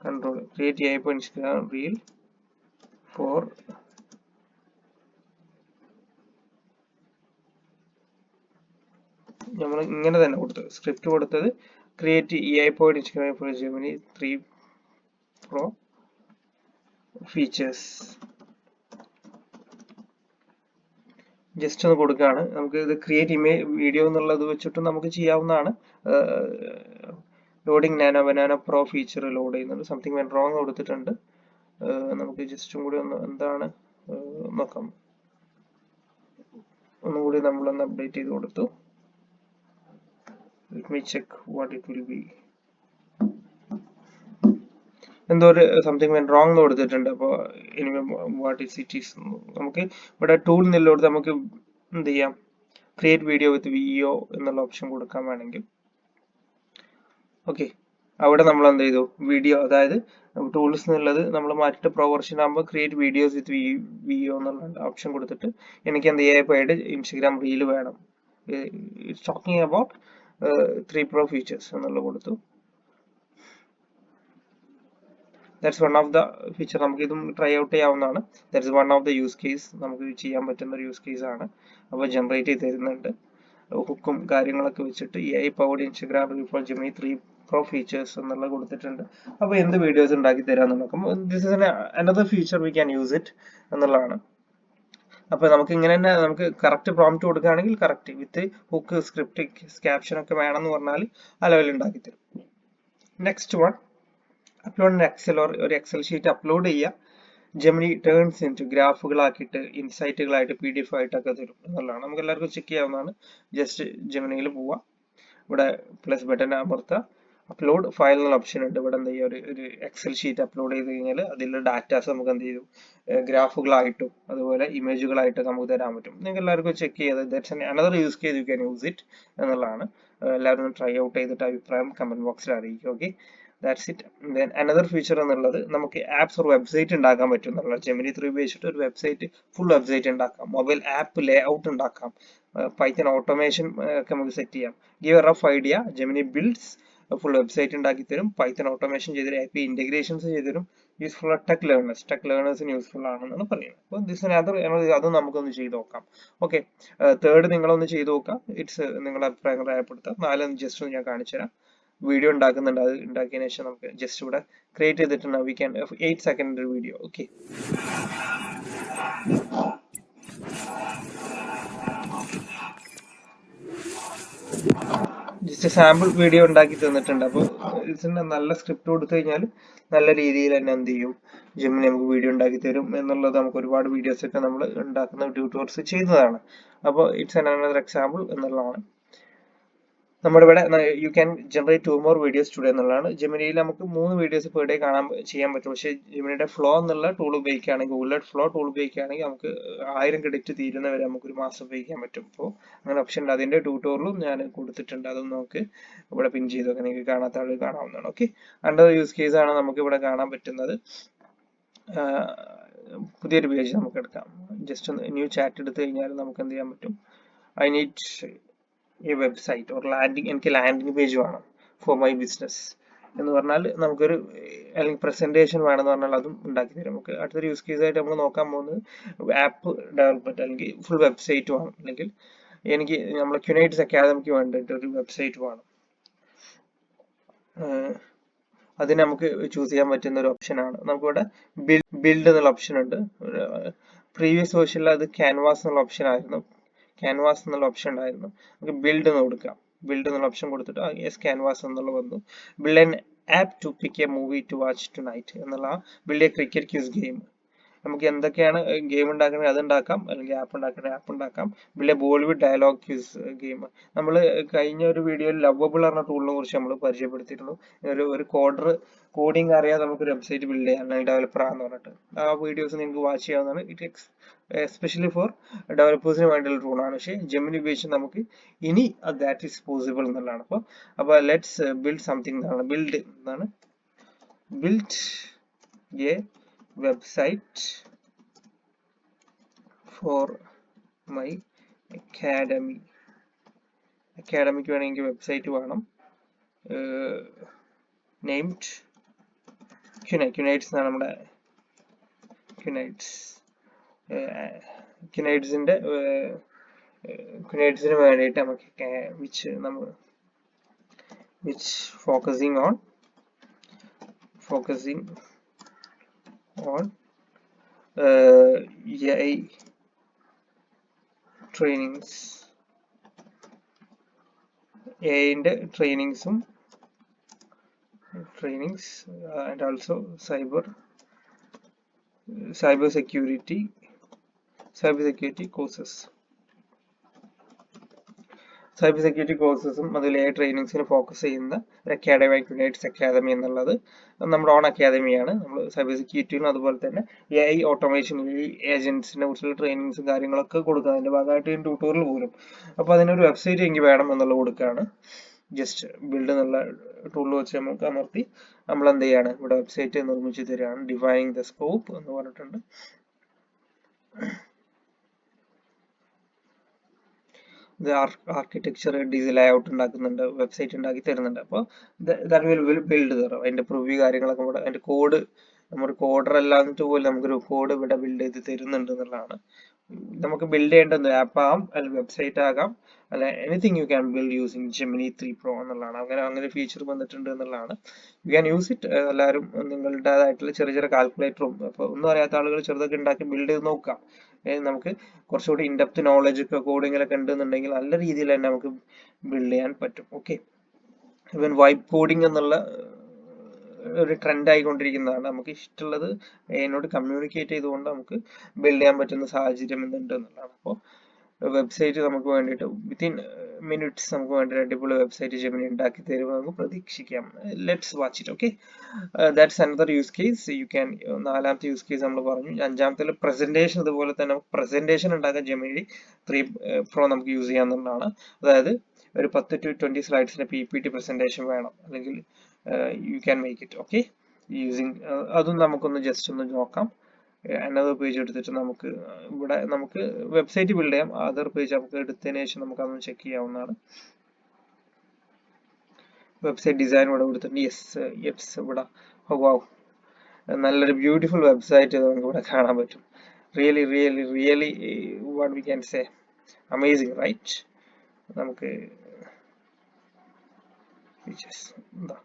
control create AI powered Instagram reel for നമ്മൾ ഇങ്ങനെ തന്നെ കൊടുത്തത് സ്ക്രിപ്റ്റ് കൊടുത്തത് create AI powered Instagram for Gemini 3 Pro features. Just ഒന്ന് കൊടുക്കുകയാണ്. നമുക്ക് ഇത് ക്രിയേറ്റ് വീഡിയോ എന്നുള്ളത് വെച്ചിട്ട് നമുക്ക് ചെയ്യാവുന്നതാണ്. Loading nano banana pro feature load ചെയ്യുന്നുണ്ട്. സംതിങ് വെന്റ് റോങ് കൊടുത്തിട്ടുണ്ട്. നമുക്ക് ജസ്റ്റും കൂടി ഒന്ന് എന്താണ് നോക്കാം. ഒന്നുകൂടി നമ്മളൊന്ന് അപ്ഡേറ്റ് ചെയ്ത് കൊടുത്തു. Let me check what it will be. എന്തോ ഒരു സംതിങ് വെന്റ് റോങ് എന്ന് കൊടുത്തിട്ടുണ്ട്. അപ്പോൾ ഇനി വാട്ട് ഇസ് ഇറ്റ് ഈസ് നമുക്ക് ഇവിടെ ടൂൾ എന്നുള്ളത് നമുക്ക് എന്ത് ചെയ്യാം, ക്രിയേറ്റ് വീഡിയോ വിത്ത് VO എന്നുള്ള ഓപ്ഷൻ കൊടുക്കാൻ വേണമെങ്കിൽ. ഓക്കെ, അവിടെ നമ്മൾ എന്ത് ചെയ്തു, വീഡിയോ അതായത് ടൂൾസ് എന്നുള്ളത് നമ്മൾ മാറ്റിയിട്ട് പ്രോ വെർഷൻ ആകുമ്പോൾ ക്രിയേറ്റ് വീഡിയോസ് വിത്ത് VO എന്നുള്ള ഓപ്ഷൻ കൊടുത്തിട്ട് എനിക്ക് എന്ത് AI പവേർഡ് ഇൻസ്റ്റഗ്രാം റീൽ വേണം. It's talking about 3 Pro features എന്നുള്ള കൊടുത്തു. That's one of the feature. നമുക്ക് ഇതും ട്രൈ ഔട്ട് ചെയ്യാവുന്നതാണ്. That's one of the use case. നമുക്ക് ചെയ്യാൻ പറ്റുന്ന ഒരു യൂസ് കേസ് ആണ്. അപ്പോൾ ജനറേറ്റ് ചെയ്ത് തരുന്നുണ്ട് ഹുക്കും കാര്യങ്ങളൊക്കെ വെച്ചിട്ട് AI powered Instagram reel for Gemini 3 Pro features എന്നുള്ള കൊടുത്തിട്ടുണ്ട്. അപ്പോൾ എന്ത് വീഡിയോസ് ഉണ്ടാക്കി തരാമെന്ന് നോക്കാം. This is another feature we can use it എന്നുള്ളതാണ്. അപ്പോൾ നമുക്ക് ഇങ്ങനെ തന്നെ നമുക്ക് കറക്റ്റ് പ്രോംപ്റ്റ് കൊടുക്കുകയാണെങ്കിൽ correct with hook, script, caption ഒക്കെ വേണമെന്ന് പറഞ്ഞാൽ ആ ലെവലിൽ ഉണ്ടാക്കി തരും. നെക്സ്റ്റ് വൺ, അപ്ലോഡ് എക്സൽ ഒരു എക്സൽ ഷീറ്റ് അപ്ലോഡ് ചെയ്യുക. ജെമിനി ടേൺസ് ഇൻറ്റു ഗ്രാഫുകളാക്കിയിട്ട് ഇൻസൈറ്റുകളായിട്ട് PDF ആയിട്ടൊക്കെ തരും എന്നുള്ളതാണ്. നമുക്ക് എല്ലാവർക്കും ചെക്ക് ചെയ്യാവുന്നതാണ്. ജസ്റ്റ് ജെമിനിയിൽ പോവുക, ഇവിടെ പ്ലസ് ബട്ടൺ അമർത്തുക, അപ്ലോഡ് ഫയൽ എന്നുള്ള ഓപ്ഷൻ ഉണ്ട്. ഇവിടെ എന്ത് ചെയ്യുക, ഒരു എക്സൽ ഷീറ്റ് അപ്ലോഡ് ചെയ്ത് കഴിഞ്ഞാൽ അതിലുള്ള ഡാറ്റാസ് നമുക്ക് എന്ത് ചെയ്യും, ഗ്രാഫുകളായിട്ടും അതുപോലെ ഇമേജുകളായിട്ടും നമുക്ക് തരാൻ പറ്റും. നിങ്ങൾക്ക് എല്ലാവർക്കും ചെക്ക് ചെയ്ത് that's another use case you can use it എന്നുള്ളതാണ്. എല്ലാവരും ട്രൈ ഔട്ട് ചെയ്തിട്ട് അഭിപ്രായം കമന്റ് ബോക്സിൽ അറിയിക്കും. Okay, that's it. Then another feature എന്നുള്ളത് നമുക്ക് ആപ്സ് ഒരു വെബ്സൈറ്റ് ഉണ്ടാക്കാൻ പറ്റും എന്നുള്ളത്. ജെമിനി 3 ഉപയോഗിച്ചിട്ട് ഒരു വെബ്സൈറ്റ്, ഫുൾ വെബ്സൈറ്റ് ഉണ്ടാക്കാം. മൊബൈൽ ആപ്പ് ലേ ഔട്ട് ഉണ്ടാക്കാം. പൈത്തൺ ഓട്ടോമേഷൻ ഒക്കെ നമുക്ക് സെറ്റ് ചെയ്യാം. Give A rough idea, Gemini builds full website ഉണ്ടാക്കി തരും. പൈത്തൺ ഓട്ടോമേഷൻ ചെയ്ത് API ഇന്റഗ്രേഷൻസ് ചെയ്ത് തരും. യൂസ്ഫുൾ ടെക് ലേണേഴ്സിന് യൂസ്ഫുൾ ആണെന്നാണ് പറയുന്നത്. അപ്പോൾ ദിസ് അതും നമുക്കൊന്ന് ചെയ്ത് നോക്കാം. ഓക്കെ, തേർഡ് നിങ്ങളൊന്ന് ചെയ്ത് നോക്കാം. ഇറ്റ്സ് നിങ്ങളുടെ അഭിപ്രായങ്ങൾ രേഖപ്പെടുത്താം. 4 ജസ്റ്റ് ഒന്ന് ഞാൻ കാണിച്ചു തരാം. വീഡിയോ ഉണ്ടാക്കുന്നുണ്ട്. അത് ഉണ്ടാക്കിയതിനു ശേഷം നമുക്ക് ജസ്റ്റ് ഇവിടെ ക്രിയേറ്റ് ചെയ്തിട്ടുണ്ട്. We can 8 second video. Okay, just sample video ഉണ്ടാക്കി തന്നിട്ടുണ്ട്. അപ്പോൾ ഇതിന് നല്ല സ്ക്രിപ്റ്റ് കൊടുത്തു കഴിഞ്ഞാൽ നല്ല രീതിയിൽ തന്നെ എന്ത് ചെയ്യും, ജെമിനി നമുക്ക് വീഡിയോ ഉണ്ടാക്കി തരും എന്നുള്ളത് നമുക്ക് ഒരുപാട് വീഡിയോസ് ഒക്കെ നമ്മൾ ഉണ്ടാക്കുന്ന ട്യൂട്ടോറിയൽസ് ചെയ്യുന്നതാണ്. അപ്പോൾ ഇറ്റ്സ് അനദർ എക്സാമ്പിൾ എന്നുള്ളതാണ്. നമ്മുടെ ഇവിടെ you can generate 2 more videos today എന്നുള്ളതാണ്. ജെമിനിയിൽ നമുക്ക് 3 വീഡിയോസ് പെർ ഡേ ചെയ്യാൻ പറ്റും. പക്ഷേ ജെമിനിയുടെ ഫ്ലോ എന്നുള്ള ടൂൾ ഉപയോഗിക്കുകയാണെങ്കിൽ, ഗൂഗിൾ ഫ്ലോ ടൂൾ ഉപയോഗിക്കുകയാണെങ്കിൽ നമുക്ക് 1000 ക്രെഡിറ്റ് തീരുന്നവരെ നമുക്ക് ഒരു മാസം ഉപയോഗിക്കാൻ പറ്റും. അപ്പോൾ അങ്ങനെ ഓപ്ഷൻ ഉണ്ട്. അതിന്റെ ട്യൂട്ടോറിയലും ഞാൻ കൊടുത്തിട്ടുണ്ട്. അതും നമുക്ക് ഇവിടെ പിൻ ചെയ്തൊക്കെ നിങ്ങൾക്ക് കാണാത്ത ആളുകൾ കാണാവുന്നതാണ്. ഓക്കെ, അണ്ടർ യൂസ് കേസ് ആണ് നമുക്ക് ഇവിടെ കാണാൻ പറ്റുന്നത്. പുതിയൊരു പേജ് നമുക്ക് എടുക്കാം. ജസ്റ്റ് ഒന്ന് ന്യൂ ചാറ്റ് എടുത്തു കഴിഞ്ഞാൽ നമുക്ക് എന്ത് ചെയ്യാൻ പറ്റും, ഐ നീഡ് ഈ വെബ്സൈറ്റ് ഓർ എനിക്ക് ലാൻഡിംഗ് പേജ് വേണം ഫോർ മൈ ബിസിനസ് എന്ന് പറഞ്ഞാൽ നമുക്കൊരു, അല്ലെങ്കിൽ പ്രസന്റേഷൻ വേണമെന്ന് പറഞ്ഞാൽ അതും ഉണ്ടാക്കി തരും. നമുക്ക് അടുത്തൊരു യൂസ് കേസ് ആയിട്ട് നമ്മൾ നോക്കാൻ പോകുന്നത് ആപ്പ് ഡെവലപ്മെന്റ്, അല്ലെങ്കിൽ ഫുൾ വെബ്സൈറ്റ് വേണം, അല്ലെങ്കിൽ എനിക്ക് നമ്മളെ ക്യുനൈറ്റ്സ് അക്കാദമിക്ക് വേണ്ടിയിട്ട് ഒരു വെബ്സൈറ്റ് വേണം. അത് നമുക്ക് ചൂസ് ചെയ്യാൻ പറ്റുന്ന ഒരു ഓപ്ഷനാണ്. നമുക്കിവിടെ ബിൽഡ് എന്നുള്ള ഓപ്ഷൻ ഉണ്ട്. പ്രീവിയസ് വേർഷനിൽ അത് ക്യാൻവാസ് എന്നുള്ള ഓപ്ഷൻ ആയിരുന്നു. ക്യാൻവാസ് എന്നുള്ള ഓപ്ഷൻ ഉണ്ടായിരുന്നു. നമുക്ക് ബിൽഡ് എന്ന് കൊടുക്കാം. ബിൽഡ് എന്നുള്ള ഓപ്ഷൻ കൊടുത്തിട്ട് യെസ് ക്യാൻവാസ് എന്നുള്ള വന്നു. Build an app to pick a movie to watch tonight എന്നുള്ള build a cricket quiz game. നമുക്ക് എന്തൊക്കെയാണ് ഗെയിം ഉണ്ടാക്കുന്നത് അത് ഉണ്ടാക്കാം, അല്ലെങ്കിൽ ആപ്പ് ഉണ്ടാക്കുന്നത് ആപ്പ് ഉണ്ടാക്കാം. Build a Bollywood dialogue quiz game. നമ്മൾ കഴിഞ്ഞ ഒരു വീഡിയോയിൽ ലവബിൾ എന്ന ടൂളിനെ കുറിച്ച് നമ്മൾ പരിചയപ്പെടുത്തിയിരുന്നു. ഒരു കോഡിംഗ് അറിയാതെ നമുക്ക് ഒരു വെബ്സൈറ്റ് ബിൽഡ് ചെയ്യാം, അല്ലെങ്കിൽ ഡെവലപ്പർ ആണെന്ന് പറഞ്ഞിട്ട്. ആ വീഡിയോസ് നിങ്ങൾക്ക് വാച്ച് ചെയ്യാവുന്നതാണ്. ഇറ്റ് എസ്പെഷ്യലി ഫോർ ഡെവലപ്പേഴ്സിന് വേണ്ടിയുള്ള ടൂളാണ്. പക്ഷേ ജെമിനി ഉപയോഗിച്ച് നമുക്ക് ഇനി ദാറ്റ് ഈസ് പോസിബിൾ എന്നുള്ളതാണ്. അപ്പോൾ ലെറ്റ്സ് ബിൽഡ് സംതിങ് എന്നാണ്. ബിൽഡ് എന്നാണ്, build A website for my academy. Academic വേണമെങ്കിൽ വെബ്സൈറ്റ് വേണം. നെയിംഡ് ക്യുനൈറ്റ്സ് എന്നാണ് നമ്മുടെ ക്യുനൈറ്റ്സിന് വേണ്ടിയിട്ട് നമുക്ക് which focusing on AI trainings, AI-ന്റെ trainings and also cyber security courses. Cyber security കോഴ്സസും അതിൽ AI ട്രെയിനിങ്സിന് ഫോക്കസ് ചെയ്യുന്ന ഒരു അക്കാഡമി, ക്യുനൈറ്റ്സ് അക്കാദമി എന്നുള്ളത് നമ്മുടെ ഓൺ അക്കാദമിയാണ്. നമ്മൾ സൈബർ സെക്യൂരിറ്റിയും അതുപോലെ തന്നെ AI ഓട്ടോമേഷൻ, AI ഏജന്റ്സിനെ കുറിച്ചുള്ള ട്രെയിനിങ്സും കാര്യങ്ങളൊക്കെ കൊടുക്കുക. അതിന്റെ ഭാഗമായിട്ട് ട്യൂട്ടോറിയൽ പോലും. അപ്പോൾ അതിനൊരു വെബ്സൈറ്റ് എനിക്ക് വേണം എന്നുള്ളത് കൊടുക്കുകയാണ്. ജസ്റ്റ് ബിൽഡ് എന്നുള്ള ടൂൾ വെച്ച് നമുക്ക് അമർത്തി നമ്മൾ എന്ത് ചെയ്യാണ്, ഇവിടെ വെബ്സൈറ്റ് നിർമ്മിച്ചു തരികയാണ്. ഡിഫൈനിങ് ദ സ്കോപ്പ് എന്ന് പറഞ്ഞിട്ടുണ്ട്. ആർക്കിടെക്ചർ ലേഔട്ട് ഉണ്ടാക്കുന്നുണ്ട്, വെബ്സൈറ്റ് ഉണ്ടാക്കി തരുന്നുണ്ട്. അപ്പോൾ ബിൽഡ് തരാം. അതിന്റെ പ്രിവ്യൂ കാര്യങ്ങളൊക്കെ ഇവിടെ, അതിന്റെ കോഡ്, നമ്മുടെ കോഡർ അല്ലാന്നിട്ട് പോലും നമുക്കൊരു കോഡ് ഇവിടെ ബിൽഡ് ചെയ്ത് തരുന്നുണ്ട് എന്നുള്ളതാണ്. നമുക്ക് ബിൽഡ് ചെയ്യേണ്ടത് ആപ്പ് ആകാം, അല്ലെങ്കിൽ വെബ്സൈറ്റ് ആകാം, അല്ല anything you can build using Gemini 3 Pro എന്നുള്ളതാണ്. അങ്ങനെ ഫീച്ചർ വന്നിട്ടുണ്ട് എന്നുള്ളതാണ്. You can use it. എല്ലാവരും നിങ്ങളുടേതായിട്ടുള്ള ചെറിയ കാൽക്കുലേറ്ററും, അപ്പോൾ ഒന്നും അറിയാത്ത ആളുകൾ ചെറുതൊക്കെ ഉണ്ടാക്കി ബിൽഡ് ചെയ്ത് നോക്കാം. നമുക്ക് കുറച്ചുകൂടി ഇൻഡെപ്ത് നോളജ് ഒക്കെ കോഡിങ്ങിലൊക്കെ ഉണ്ടെന്നുണ്ടെങ്കിൽ നല്ല രീതിയിൽ തന്നെ നമുക്ക് ബിൽഡ് ചെയ്യാൻ പറ്റും. ഓക്കെ, ഇവൻ വൈബ് കോഡിംഗ് എന്നുള്ള ഒരു ട്രെൻഡ് ആയിക്കൊണ്ടിരിക്കുന്നതാണ്. നമുക്ക് ഇഷ്ടമുള്ളത് എന്നോട് കമ്മ്യൂണിക്കേറ്റ് ചെയ്തുകൊണ്ട് നമുക്ക് ബിൽഡ് ചെയ്യാൻ പറ്റുന്ന സാഹചര്യം ഉണ്ട് എന്നുള്ളതാണ്. അപ്പോൾ വെബ്സൈറ്റ് നമുക്ക് വേണ്ടിയിട്ട് വിത്തിൻ മിനിറ്റ്സ് നമുക്ക് വേണ്ടി അടിപൊളി വെബ്സൈറ്റ് ജെമിനി ഉണ്ടാക്കി തരുമ്പോൾ നമുക്ക് പ്രതീക്ഷിക്കാം. Let's watch it. Okay, that's another use case. You can, നാലാമത്തെ യൂസ് കേസ് നമ്മൾ പറഞ്ഞു. അഞ്ചാമത്തെ പ്രസന്റേഷൻ, അതുപോലെ തന്നെ പ്രസന്റേഷൻ ഉണ്ടാക്കാൻ ജെമിനി 3 Pro നമുക്ക് യൂസ് ചെയ്യാവുന്നതാണ്. അതായത് ഒരു 10 to 20 സ്ലൈഡ്സിന്റെ PPT പ്രസന്റേഷൻ വേണം, അല്ലെങ്കിൽ you can make it. Okay, using അതും നമുക്കൊന്ന് ജസ്റ്റ് ഒന്ന് നോക്കാം. അനദർ പേജ് എടുത്തിട്ട് നമുക്ക് ഇവിടെ നമുക്ക് വെബ്സൈറ്റ് ബിൽഡ് ചെയ്യാം. അതർ പേജ് നമുക്ക് എടുത്തതിന് ശേഷം നമുക്ക് അതൊന്ന് ചെക്ക് ചെയ്യാവുന്നതാണ്. വെബ്സൈറ്റ് ഡിസൈൻ ഇവിടെ കൊടുത്തിട്ടുണ്ട്. യെസ് ഇവിടെ വാവ്, നല്ലൊരു ബ്യൂട്ടിഫുൾ വെബ്സൈറ്റ് നമുക്ക് ഇവിടെ കാണാൻ പറ്റും. Really what we can say, amazing right. നമുക്ക്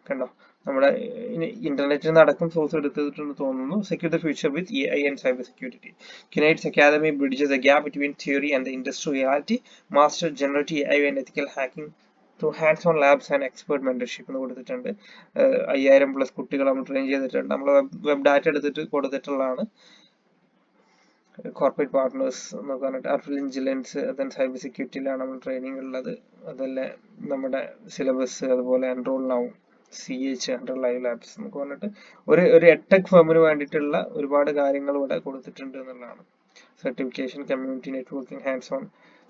കണ്ടോ, നമ്മുടെ ഇന്റർനെറ്റിൽ നടക്കും സോഴ്സ് എടുത്തിട്ടുണ്ട് തോന്നുന്നു. Secure the future with AI and cyber security. ക്യുനൈറ്റ്സ് academy bridges the gap between theory and the industry reality. Master generative AI and ethical hacking through hands on labs and expert mentorship എന്ന് കൊടുത്തിട്ടുണ്ട്. 5000+ കുട്ടികൾ നമ്മൾ train ചെയ്തിട്ടുണ്ട്. നമ്മൾ web data എടുത്തിട്ട് കൊടുത്തിട്ടുള്ളതാണ്. Corporate partners എന്നൊക്കെ പറഞ്ഞിട്ട് ആർട്ടിഫിഷ്യൽ ഇന്റലിജൻസ്, ദെൻ സൈബർ സെക്യൂരിറ്റിയിലാണ് നമ്മൾ ട്രെയിനിങ് ഉള്ളത്. അതല്ലേ നമ്മുടെ സിലബസ്, അതുപോലെ എൻറോൾ ആവും CH അണ്ടർ ലൈവ് ലാബ്സ് എന്നൊക്കെ പറഞ്ഞിട്ട് ഒരു എഡ്ടെക് ഫേമിന് വേണ്ടിയിട്ടുള്ള ഒരുപാട് കാര്യങ്ങൾ ഇവിടെ കൊടുത്തിട്ടുണ്ട് എന്നുള്ളതാണ്. Certification, community networking, hands on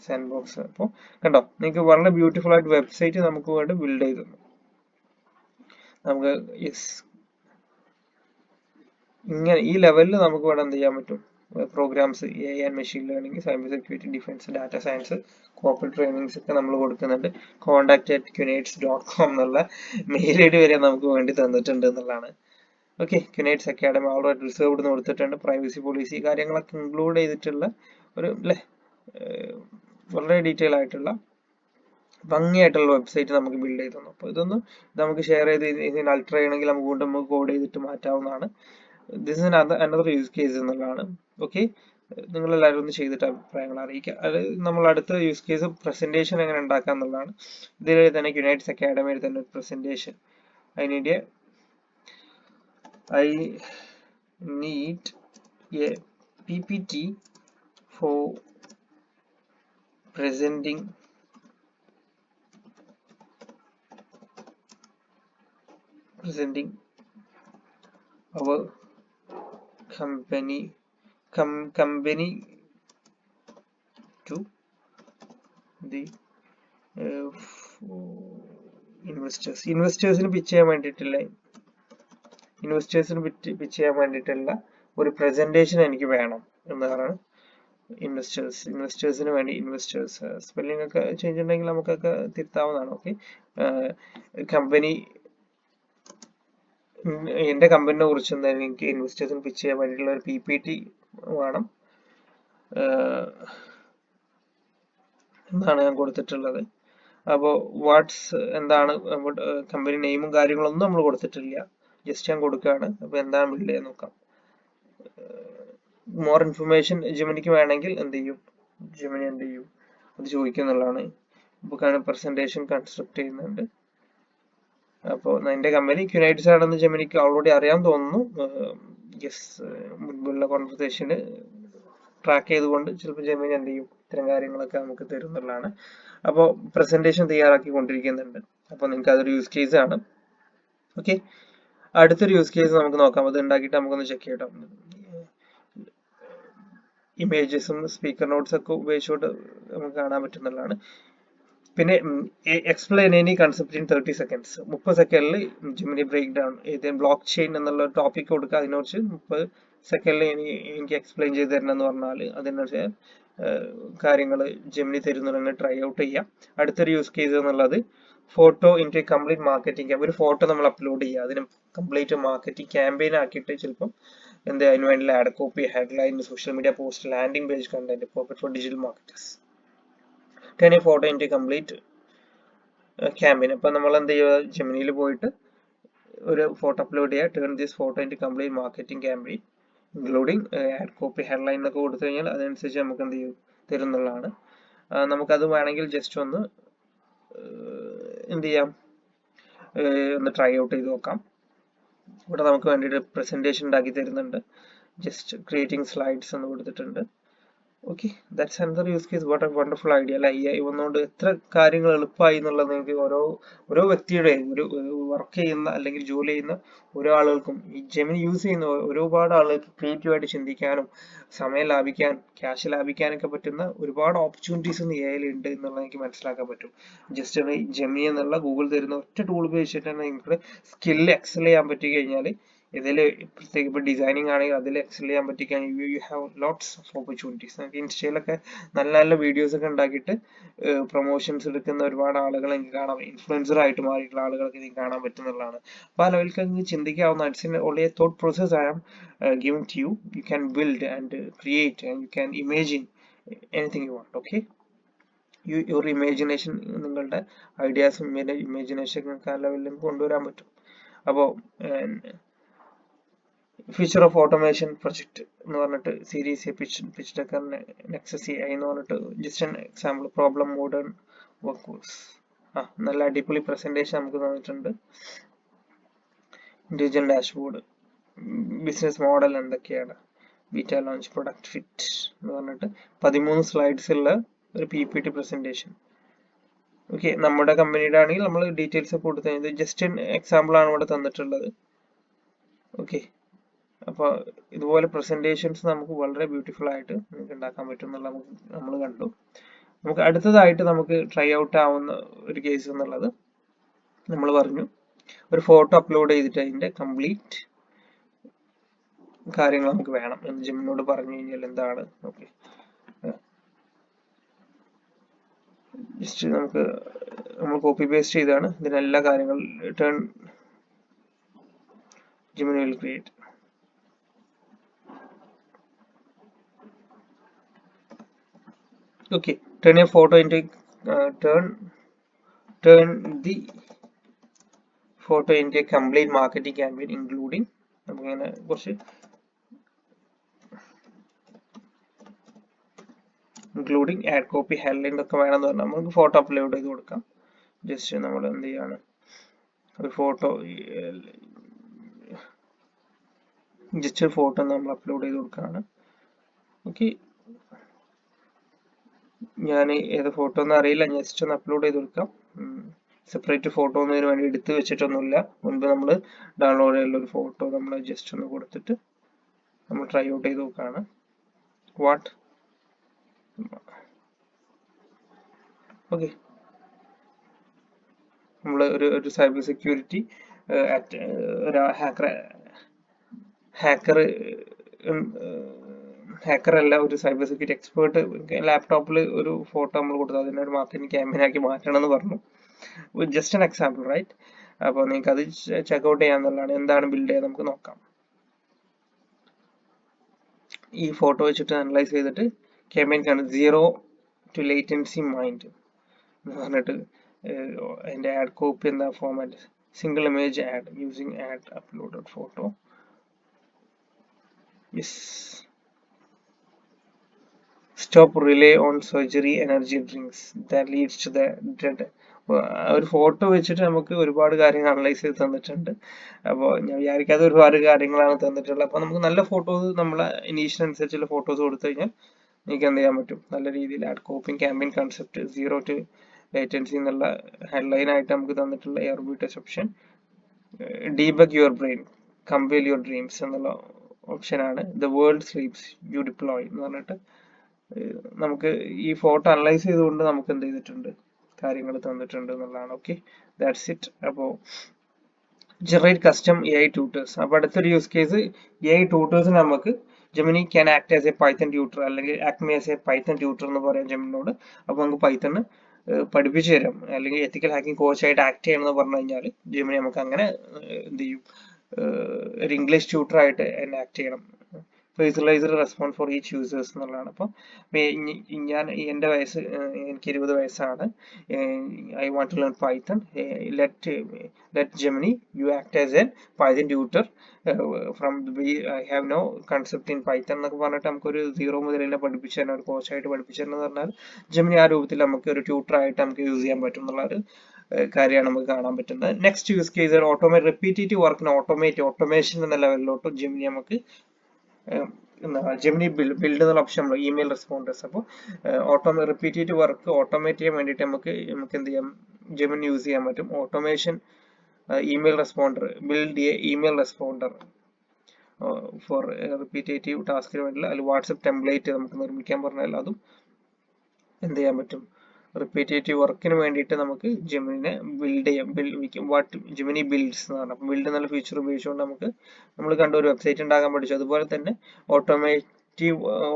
sand box. അപ്പോൾ കണ്ടോ, നിങ്ങൾക്ക് വളരെ ബ്യൂട്ടിഫുൾ ആയിട്ട് വെബ്സൈറ്റ് നമുക്ക് വേണ്ടി ബിൽഡ് ചെയ്തു. നമുക്ക് ഇങ്ങനെ ഈ ലെവലിൽ നമുക്ക് ഇവിടെ എന്ത് ചെയ്യാൻ പറ്റും, programs, AI and machine learning, cyber security, defence, data science, corporate trainings ഒക്കെ നമ്മൾ കൊടുക്കുന്നുണ്ട്. contact@qnates.com എന്നുള്ള മെയിൽ ID വരെ നമുക്ക് വേണ്ടി തന്നിട്ടുണ്ട് എന്നുള്ളതാണ്. Okay, QNATES academy already reserved എന്ന് കൊടുത്തിട്ടുണ്ട്. പ്രൈവസി പോളിസി കാര്യങ്ങളൊക്കെ ഇൻക്ലൂഡ് ചെയ്തിട്ടുള്ള ഒരു വളരെ ഡീറ്റെയിൽ ആയിട്ടുള്ള ഭംഗിയായിട്ടുള്ള വെബ്സൈറ്റ് നമുക്ക് ബിൽഡ് ചെയ്ത് തന്നു. അപ്പോൾ ഇതൊന്നും നമുക്ക് ഷെയർ ചെയ്ത് ഇതിന് അൾട്ടർ ചെയ്യണമെങ്കിൽ നമുക്ക് വീണ്ടും നമുക്ക് കോഡ് ചെയ്തിട്ട് മാറ്റാവുന്നതാണ്. This is another use case എന്നുള്ളതാണ്. ഓക്കെ, നിങ്ങൾ എല്ലാവരും ഒന്ന് ചെയ്തിട്ട് അഭിപ്രായങ്ങൾ അറിയിക്കുക. അത് നമ്മൾ അടുത്ത യൂസ് കേസ് പ്രസന്റേഷൻ എങ്ങനെ ഉണ്ടാക്കുക എന്നുള്ളതാണ്. ഇതിൽ തന്നെ QNATES അക്കാഡമിയിൽ തന്നെ ഒരു presentation I need a PPT for presenting our company to the ഇൻവെസ്റ്റേഴ്സിന് പിച്ച് ചെയ്യാൻ വേണ്ടിയിട്ടുള്ള ഒരു പ്രസന്റേഷൻ എനിക്ക് വേണം എന്നതാണ്. ഇൻവെസ്റ്റേഴ്സിന് വേണ്ടി സ്പെല്ലിംഗ് ഒക്കെ ചേഞ്ച് ഉണ്ടെങ്കിൽ നമുക്കൊക്കെ തിരുത്താവുന്നതാണ്. ഓക്കെ, എന്റെ കമ്പനിനെ കുറിച്ച് എന്തായാലും എനിക്ക് ഇൻവെസ്റ്റേഴ്സിന് പിച്ച് ചെയ്യാൻ വേണ്ടിയിട്ടുള്ള ഒരു PPT വേണം എന്നാണ് ഞാൻ കൊടുത്തിട്ടുള്ളത്. അപ്പോൾ എന്താണ് കമ്പനി നെയിമും കാര്യങ്ങളൊന്നും നമ്മൾ കൊടുത്തിട്ടില്ല, ജസ്റ്റ് ഞാൻ കൊടുക്കുകയാണ്. അപ്പോൾ എന്താണ് ബിൽഡ് ചെയ്യാൻ നോക്കാം. മോർ ഇൻഫർമേഷൻ ജെമിനിക്ക് വേണമെങ്കിൽ ജെമിനി എന്ത് ചെയ്യും അത് ചോദിക്കുന്നുള്ളതാണ്. ഇപ്പോൾ പ്രസന്റേഷൻ കൺസ്ട്രക്ട് ചെയ്യുന്നുണ്ട്. അപ്പോൾ എൻ്റെ കമ്പനി QNATES ആണെന്ന് ജെമിനിക്ക് ഓൾറെഡി അറിയാൻ തോന്നുന്നു. മുൻപുള്ള കോൺവെർസേഷന് ട്രാക്ക് ചെയ്തുകൊണ്ട് ചിലപ്പോൾ ജെമിനി എന്ത് ചെയ്യും ഇത്തരം കാര്യങ്ങളൊക്കെ നമുക്ക് തരുന്നുള്ളതാണ്. അപ്പോൾ പ്രസന്റേഷൻ തയ്യാറാക്കിക്കൊണ്ടിരിക്കുന്നുണ്ട്. അപ്പോൾ നിങ്ങൾക്ക് അതൊരു യൂസ് കേസ് ആണ്. ഓക്കെ, അടുത്തൊരു യൂസ് കേസ് നമുക്ക് നോക്കാം. അത് ഉണ്ടാക്കിയിട്ട് നമുക്കൊന്ന് ചെക്ക് ചെയ്യട്ടോ. ഇമേജസും സ്പീക്കർ നോട്ട്സ് ഒക്കെ ഉപയോഗിച്ചുകൊണ്ട് നമുക്ക് കാണാൻ പറ്റുന്നതാണ്. പിന്നെ explain any concept in 30 seconds. 30 സെക്കൻഡിൽ Gemini break down blockchain എന്നുള്ള ടോപ്പിക് കൊടുക്കുക. അതിനെക്കുറിച്ച് 30 സെക്കൻഡിൽ എനിക്ക് എക്സ്പ്ലെയിൻ ചെയ്ത് തരണം എന്ന് പറഞ്ഞാൽ അതിനനുസരിച്ച് കാര്യങ്ങൾ ജെമിനി തരുന്നുണ്ടെങ്കിൽ ട്രൈ ഔട്ട് ചെയ്യാം. അടുത്തൊരു യൂസ് കേസ് എന്നുള്ളത് ഫോട്ടോ ഇൻറ്റു കംപ്ലീറ്റ് മാർക്കറ്റിംഗ്. ഒരു ഫോട്ടോ നമ്മൾ അപ്ലോഡ് ചെയ്യുക, അതിന് കംപ്ലീറ്റ് മാർക്കറ്റിംഗ് ക്യാമ്പയിൻ ആക്കിയിട്ട് ചിലപ്പം അതിന് വേണ്ടി ad copy, headline, social media post, landing page content, for digital marketers. Turn a photo into complete campaign. അപ്പം നമ്മൾ എന്ത് ചെയ്യുക, ജെമിനിയിൽ പോയിട്ട് ഒരു ഫോട്ടോ അപ്ലോഡ് ചെയ്യുക. Turn this photo into complete marketing campaign including ad copy, headline എന്നൊക്കെ കൊടുത്തു കഴിഞ്ഞാൽ അതനുസരിച്ച് നമുക്ക് എന്ത് ചെയ്യും തരുന്നുള്ളതാണ്. നമുക്കത് വേണമെങ്കിൽ ജസ്റ്റ് ഒന്ന് എന്ത് ചെയ്യാം, ഒന്ന് ട്രൈ ഔട്ട് ചെയ്ത് നോക്കാം. ഇവിടെ നമുക്ക് വേണ്ടിയിട്ട് പ്രസന്റേഷൻ ഉണ്ടാക്കി തരുന്നുണ്ട്. ജസ്റ്റ് ക്രിയേറ്റിംഗ് സ്ലൈഡ്സ് എന്ന് കൊടുത്തിട്ടുണ്ട്. Okay, that's another use case. What A wonderful idea അല്ല. AI വന്നുകൊണ്ട് എത്ര കാര്യങ്ങൾ എളുപ്പമായി എന്നുള്ളത് നിങ്ങൾക്ക് ഓരോ വ്യക്തിയുടെയും ഒരു വർക്ക് ചെയ്യുന്ന അല്ലെങ്കിൽ ജോലി ചെയ്യുന്ന ഓരോ ആളുകൾക്കും ഈ ജെമിനി യൂസ് ചെയ്യുന്ന ഒരുപാട് ആളുകൾക്ക് ക്രിയേറ്റീവായിട്ട് ചിന്തിക്കാനും സമയം ലാഭിക്കാൻ, ക്യാഷ് ലാഭിക്കാനൊക്കെ പറ്റുന്ന ഒരുപാട് ഓപ്പർച്യൂണിറ്റീസ് ഇന്ന് AI ഉണ്ട് എന്നുള്ളത് എനിക്ക് മനസ്സിലാക്കാൻ പറ്റും. ജസ്റ്റ് ജെമിനി എന്നുള്ള ഗൂഗിൾ തരുന്ന ഒറ്റ ടൂൾ ഉപയോഗിച്ചിട്ട് തന്നെ നിങ്ങൾക്ക് സ്കില്ല് എക്സൽ ചെയ്യാൻ പറ്റി കഴിഞ്ഞാൽ, ഇതിൽ പ്രത്യേകിച്ച് ഇപ്പോൾ ഡിസൈനിങ് ആണെങ്കിൽ അതിൽ എക്സൽ ചെയ്യാൻ പറ്റിക്കഴിഞ്ഞാൽ you have lots of opportunities. നമുക്ക് ഇൻസ്റ്റയിലൊക്കെ നല്ല നല്ല വീഡിയോസ് ഒക്കെ ഉണ്ടാക്കിയിട്ട് പ്രൊമോഷൻസ് എടുക്കുന്ന ഒരുപാട് ആളുകളെ എനിക്ക് കാണാം. ഇൻഫ്ലുവൻസർ ആയിട്ട് മാറിയിട്ടുള്ള ആളുകളൊക്കെ എനിക്ക് കാണാൻ പറ്റുന്നതാണ്. അപ്പോൾ ആ ലെവലിലേക്ക് നിങ്ങൾക്ക് ചിന്തിക്കാവുന്ന it's only a thought process I am giving to you. You can build and create and you can imagine anything you want. Okay, your imagination, നിങ്ങളുടെ ഐഡിയാസും ഇമാജിനേഷൻ നിങ്ങൾക്ക് ആ ലെവലിൽ കൊണ്ടുവരാൻ പറ്റും. അപ്പോൾ ഫ്യൂച്ചർ ഓഫ് ഓട്ടോമേഷൻ പ്രൊജക്ട് എന്ന് പറഞ്ഞിട്ട് series pitch decker Nexus AI എന്ന് പറഞ്ഞിട്ട് just an example. Problem modern work course നല്ല അടിപൊളി പ്രസന്റേഷൻ നമുക്ക് തന്നിട്ടുണ്ട്. ഇൻഡിവിജ്വൽ ഡാഷ്ബോർഡ്, ബിസിനസ് മോഡൽ എന്തൊക്കെയാണ്, ബീറ്റ ലോഞ്ച്, പ്രൊഡക്റ്റ് ഫിറ്റ് എന്ന് പറഞ്ഞിട്ട് 13 സ്ലൈഡ്സ് ഉള്ള ഒരു PPT പ്രസന്റേഷൻ. ഓക്കെ, നമ്മുടെ കമ്പനിയുടെ ആണെങ്കിൽ നമ്മൾ ഡീറ്റെയിൽസ് കൊടുത്തത് ജസ്റ്റ് എക്സാമ്പിൾ ആണ് ഇവിടെ തന്നിട്ടുള്ളത്. ഓക്കെ, അപ്പോൾ ഇതുപോലെ പ്രസന്റേഷൻസ് നമുക്ക് വളരെ ബ്യൂട്ടിഫുൾ ആയിട്ട് നമുക്ക് ഉണ്ടാക്കാൻ പറ്റും എന്നുള്ള നമ്മൾ കണ്ടു. നമുക്ക് അടുത്തതായിട്ട് നമുക്ക് ട്രൈ ഔട്ട് ആവുന്ന ഒരു കേസ് എന്നുള്ളത് നമ്മൾ പറഞ്ഞു, ഒരു ഫോട്ടോ അപ്ലോഡ് ചെയ്തിട്ട് അതിന്റെ കംപ്ലീറ്റ് കാര്യങ്ങൾ നമുക്ക് വേണം എന്ന് ജിമ്മിനോട് പറഞ്ഞു കഴിഞ്ഞാൽ എന്താണ്. ഓക്കെ, ജസ്റ്റ് നമ്മൾ കോപ്പി പേസ്റ്റ് ചെയ്താണ് ഇതിനെല്ലാ കാര്യങ്ങൾ ടേൺ ജിമ്മിന് will create. Okay, turn a photo into turn the photo into a complete marketing campaign including അങ്ങനെ കുറച്ച് including ad copy, headline ഒക്കെ വേണമെന്ന് പറഞ്ഞാൽ നമുക്ക് ഫോട്ടോ അപ്ലോഡ് ചെയ്ത് കൊടുക്കാം. ജസ്റ്റ് നമ്മൾ എന്ത് ചെയ്യാണ്, ഒരു ഫോട്ടോ നമ്മൾ അപ്ലോഡ് ചെയ്ത് കൊടുക്കുകയാണ്. ഓക്കെ, ഞാൻ ഏത് ഫോട്ടോ എന്ന് അറിയില്ല, ജസ്റ്റ് ഒന്ന് അപ്ലോഡ് ചെയ്ത് കൊടുക്കാം. സെപ്പറേറ്റ് ഫോട്ടോ ഒന്നതിന് വേണ്ടി എടുത്ത് വെച്ചിട്ടൊന്നുമില്ല, മുൻപ് നമ്മൾ ഡൗൺലോഡ് ചെയ്തുള്ള ഒരു ഫോട്ടോ നമ്മൾ ജസ്റ്റ് ഒന്ന് കൊടുത്തിട്ട് നമ്മൾ ട്രൈ ഔട്ട് ചെയ്ത് നോക്കുകയാണ്. വാട്ട് ഓക്കെ, നമ്മൾ ഒരു സൈബർ സെക്യൂരിറ്റി ഒരു ഹാക്കർ അല്ല, ഒരു സൈബർ സെക്യൂരിറ്റി എക്സ്പേർട്ട് ലാപ്ടോപ്പിൽ ഒരു ഫോട്ടോ നമ്മൾ കൊടുത്തു അതിനെ ഒരു മാർക്കറ്റിംഗ് ക്യാമ്പയിൻ ആക്കി മാറ്റണം എന്ന് പറഞ്ഞു. Just an example, right? അപ്പോൾ നിങ്ങൾക്ക് അത് ചെക്കൗട്ട് ചെയ്യാന്നുള്ളതാണ്. എന്താണ് ബിൽഡ് ചെയ്യാൻ നമുക്ക് നോക്കാം. ഈ ഫോട്ടോ വെച്ചിട്ട് അനലൈസ് ചെയ്തിട്ട് ക്യാമ്പയിൻ കാണും 0 to latency മൈൻഡ് എന്ന് പറഞ്ഞിട്ട് അതിന്റെ ആഡ് കോപ്പി എന്താ format, single image add using add uploaded photo. Stop rely on surgery energy drinks that leads to the dead. ഒരു ഫോട്ടോ വെച്ചിട്ട് നമുക്ക് ഒരുപാട് കാര്യങ്ങൾ അനലൈസ് ചെയ്ത് തന്നിട്ടുണ്ട്. അപ്പോൾ ഞാൻ വിചാരിക്കാതെ ഒരുപാട് കാര്യങ്ങളാണ് തന്നിട്ടുള്ളത്. അപ്പോൾ നമുക്ക് നല്ല ഫോട്ടോസ് നമ്മളെ ഇനീഷ്യൽ അനുസരിച്ചുള്ള ഫോട്ടോസ് കൊടുത്തു കഴിഞ്ഞാൽ നിങ്ങൾക്ക് എന്ത് ചെയ്യാൻ പറ്റും, നല്ല രീതിയിൽ ad copying campaign concept 0 to latency എന്നുള്ള ഹെഡ്ലൈൻ ആയിട്ട് നമുക്ക് തന്നിട്ടുള്ള എയർബൂട്ടസ് option, debug your brain compile your dreams എന്നുള്ള ഓപ്ഷനാണ്. The world sleeps you deploy എന്ന് പറഞ്ഞിട്ട് നമുക്ക് ഈ ഫോട്ടോ അനലൈസ് ചെയ്തുകൊണ്ട് നമുക്ക് എന്ത് ചെയ്തിട്ടുണ്ട്, കാര്യങ്ങൾ തന്നിട്ടുണ്ട് എന്നുള്ളതാണ്. Okay, that's it. അപ്പോൾ ജനറേറ്റ് കസ്റ്റം AI ട്യൂട്ടേഴ്സ്. അപ്പോൾ അടുത്തൊരു യൂസ് കേസ്, AI ട്യൂട്ടേഴ്സിന് നമുക്ക് Gemini can act as a Python tutor അല്ലെങ്കിൽ act me as a Python tutor എന്ന് പറയാം ജെമിനിനോട്. അപ്പോൾ നമുക്ക് പൈത്തണ് പഠിപ്പിച്ചു തരാം, അല്ലെങ്കിൽ എത്തിക്കൽ ഹാക്കിംഗ് കോച്ചായിട്ട് ആക്ട് ചെയ്യണമെന്ന് പറഞ്ഞു കഴിഞ്ഞാൽ ജെമിനി നമുക്ക് അങ്ങനെ എന്ത് ചെയ്യും, ഒരു ഇംഗ്ലീഷ് ട്യൂട്ടർ ആയിട്ട് എന്നെ ആക്ട് ചെയ്യണം. Personalised response for each users എന്നുള്ളതാണ്. അപ്പോൾ ഞാൻ എൻ്റെ വയസ്സ് എനിക്ക് 20 വയസ്സാണ്. I want to learn Python. Let Gemini you act as an Python tutor from I have no concept in Python എന്നൊക്കെ പറഞ്ഞിട്ട് നമുക്കൊരു 0 മുതൽ എന്നെ പഠിപ്പിച്ചു തരണം, ഒരു കോച്ചായിട്ട് പഠിപ്പിച്ചു തരണം എന്ന് പറഞ്ഞാൽ ജെമിനി ആ രൂപത്തിൽ നമുക്ക് ഒരു ട്യൂട്ടറായിട്ട് നമുക്ക് യൂസ് ചെയ്യാൻ പറ്റും എന്നുള്ള ഒരു കാര്യമാണ് നമുക്ക് കാണാൻ പറ്റുന്നത്. Next use case automate repetitive വർക്കിന് ഓട്ടോമേഷൻ എന്ന ലെവലിലോട്ട് ജെമിനി നമുക്ക് ജെമിനി ബിൽഡ് എന്നുള്ള ഓപ്ഷൻ ഉണ്ടോ, ഇമെയിൽ റെസ്പോണ്ടേഴ്സ്. അപ്പോൾ റിപ്പീറ്റേറ്റീവ് വർക്ക് ഓട്ടോമേറ്റ് ചെയ്യാൻ വേണ്ടിയിട്ട് നമുക്ക് എന്ത് ചെയ്യാം, ജെമിനി യൂസ് ചെയ്യാൻ പറ്റും. Automation email responder, build email responder for repetitive ടാസ്കിന് വേണ്ടിയുള്ള അല്ലെങ്കിൽ വാട്സപ്പ് ടെംപ്ലേറ്റ് നമുക്ക് നിർമ്മിക്കാൻ പറഞ്ഞാൽ അതും എന്ത് ചെയ്യാൻ പറ്റും, റിപ്പീറ്റേറ്റീവ് വർക്കിന് വേണ്ടിയിട്ട് നമുക്ക് ജെമിനിനെ ബിൽഡ് ചെയ്യാം. വാട്ട് ജെമിനി ബിൽഡ്സ് എന്ന് പറഞ്ഞാൽ അപ്പോൾ ബിൽഡ് എന്നുള്ള ഫീച്ചർ ഉപയോഗിച്ചുകൊണ്ട് നമ്മൾ കണ്ട ഒരു വെബ്സൈറ്റ് ഉണ്ടാക്കാൻ പഠിച്ചു. അതുപോലെ തന്നെ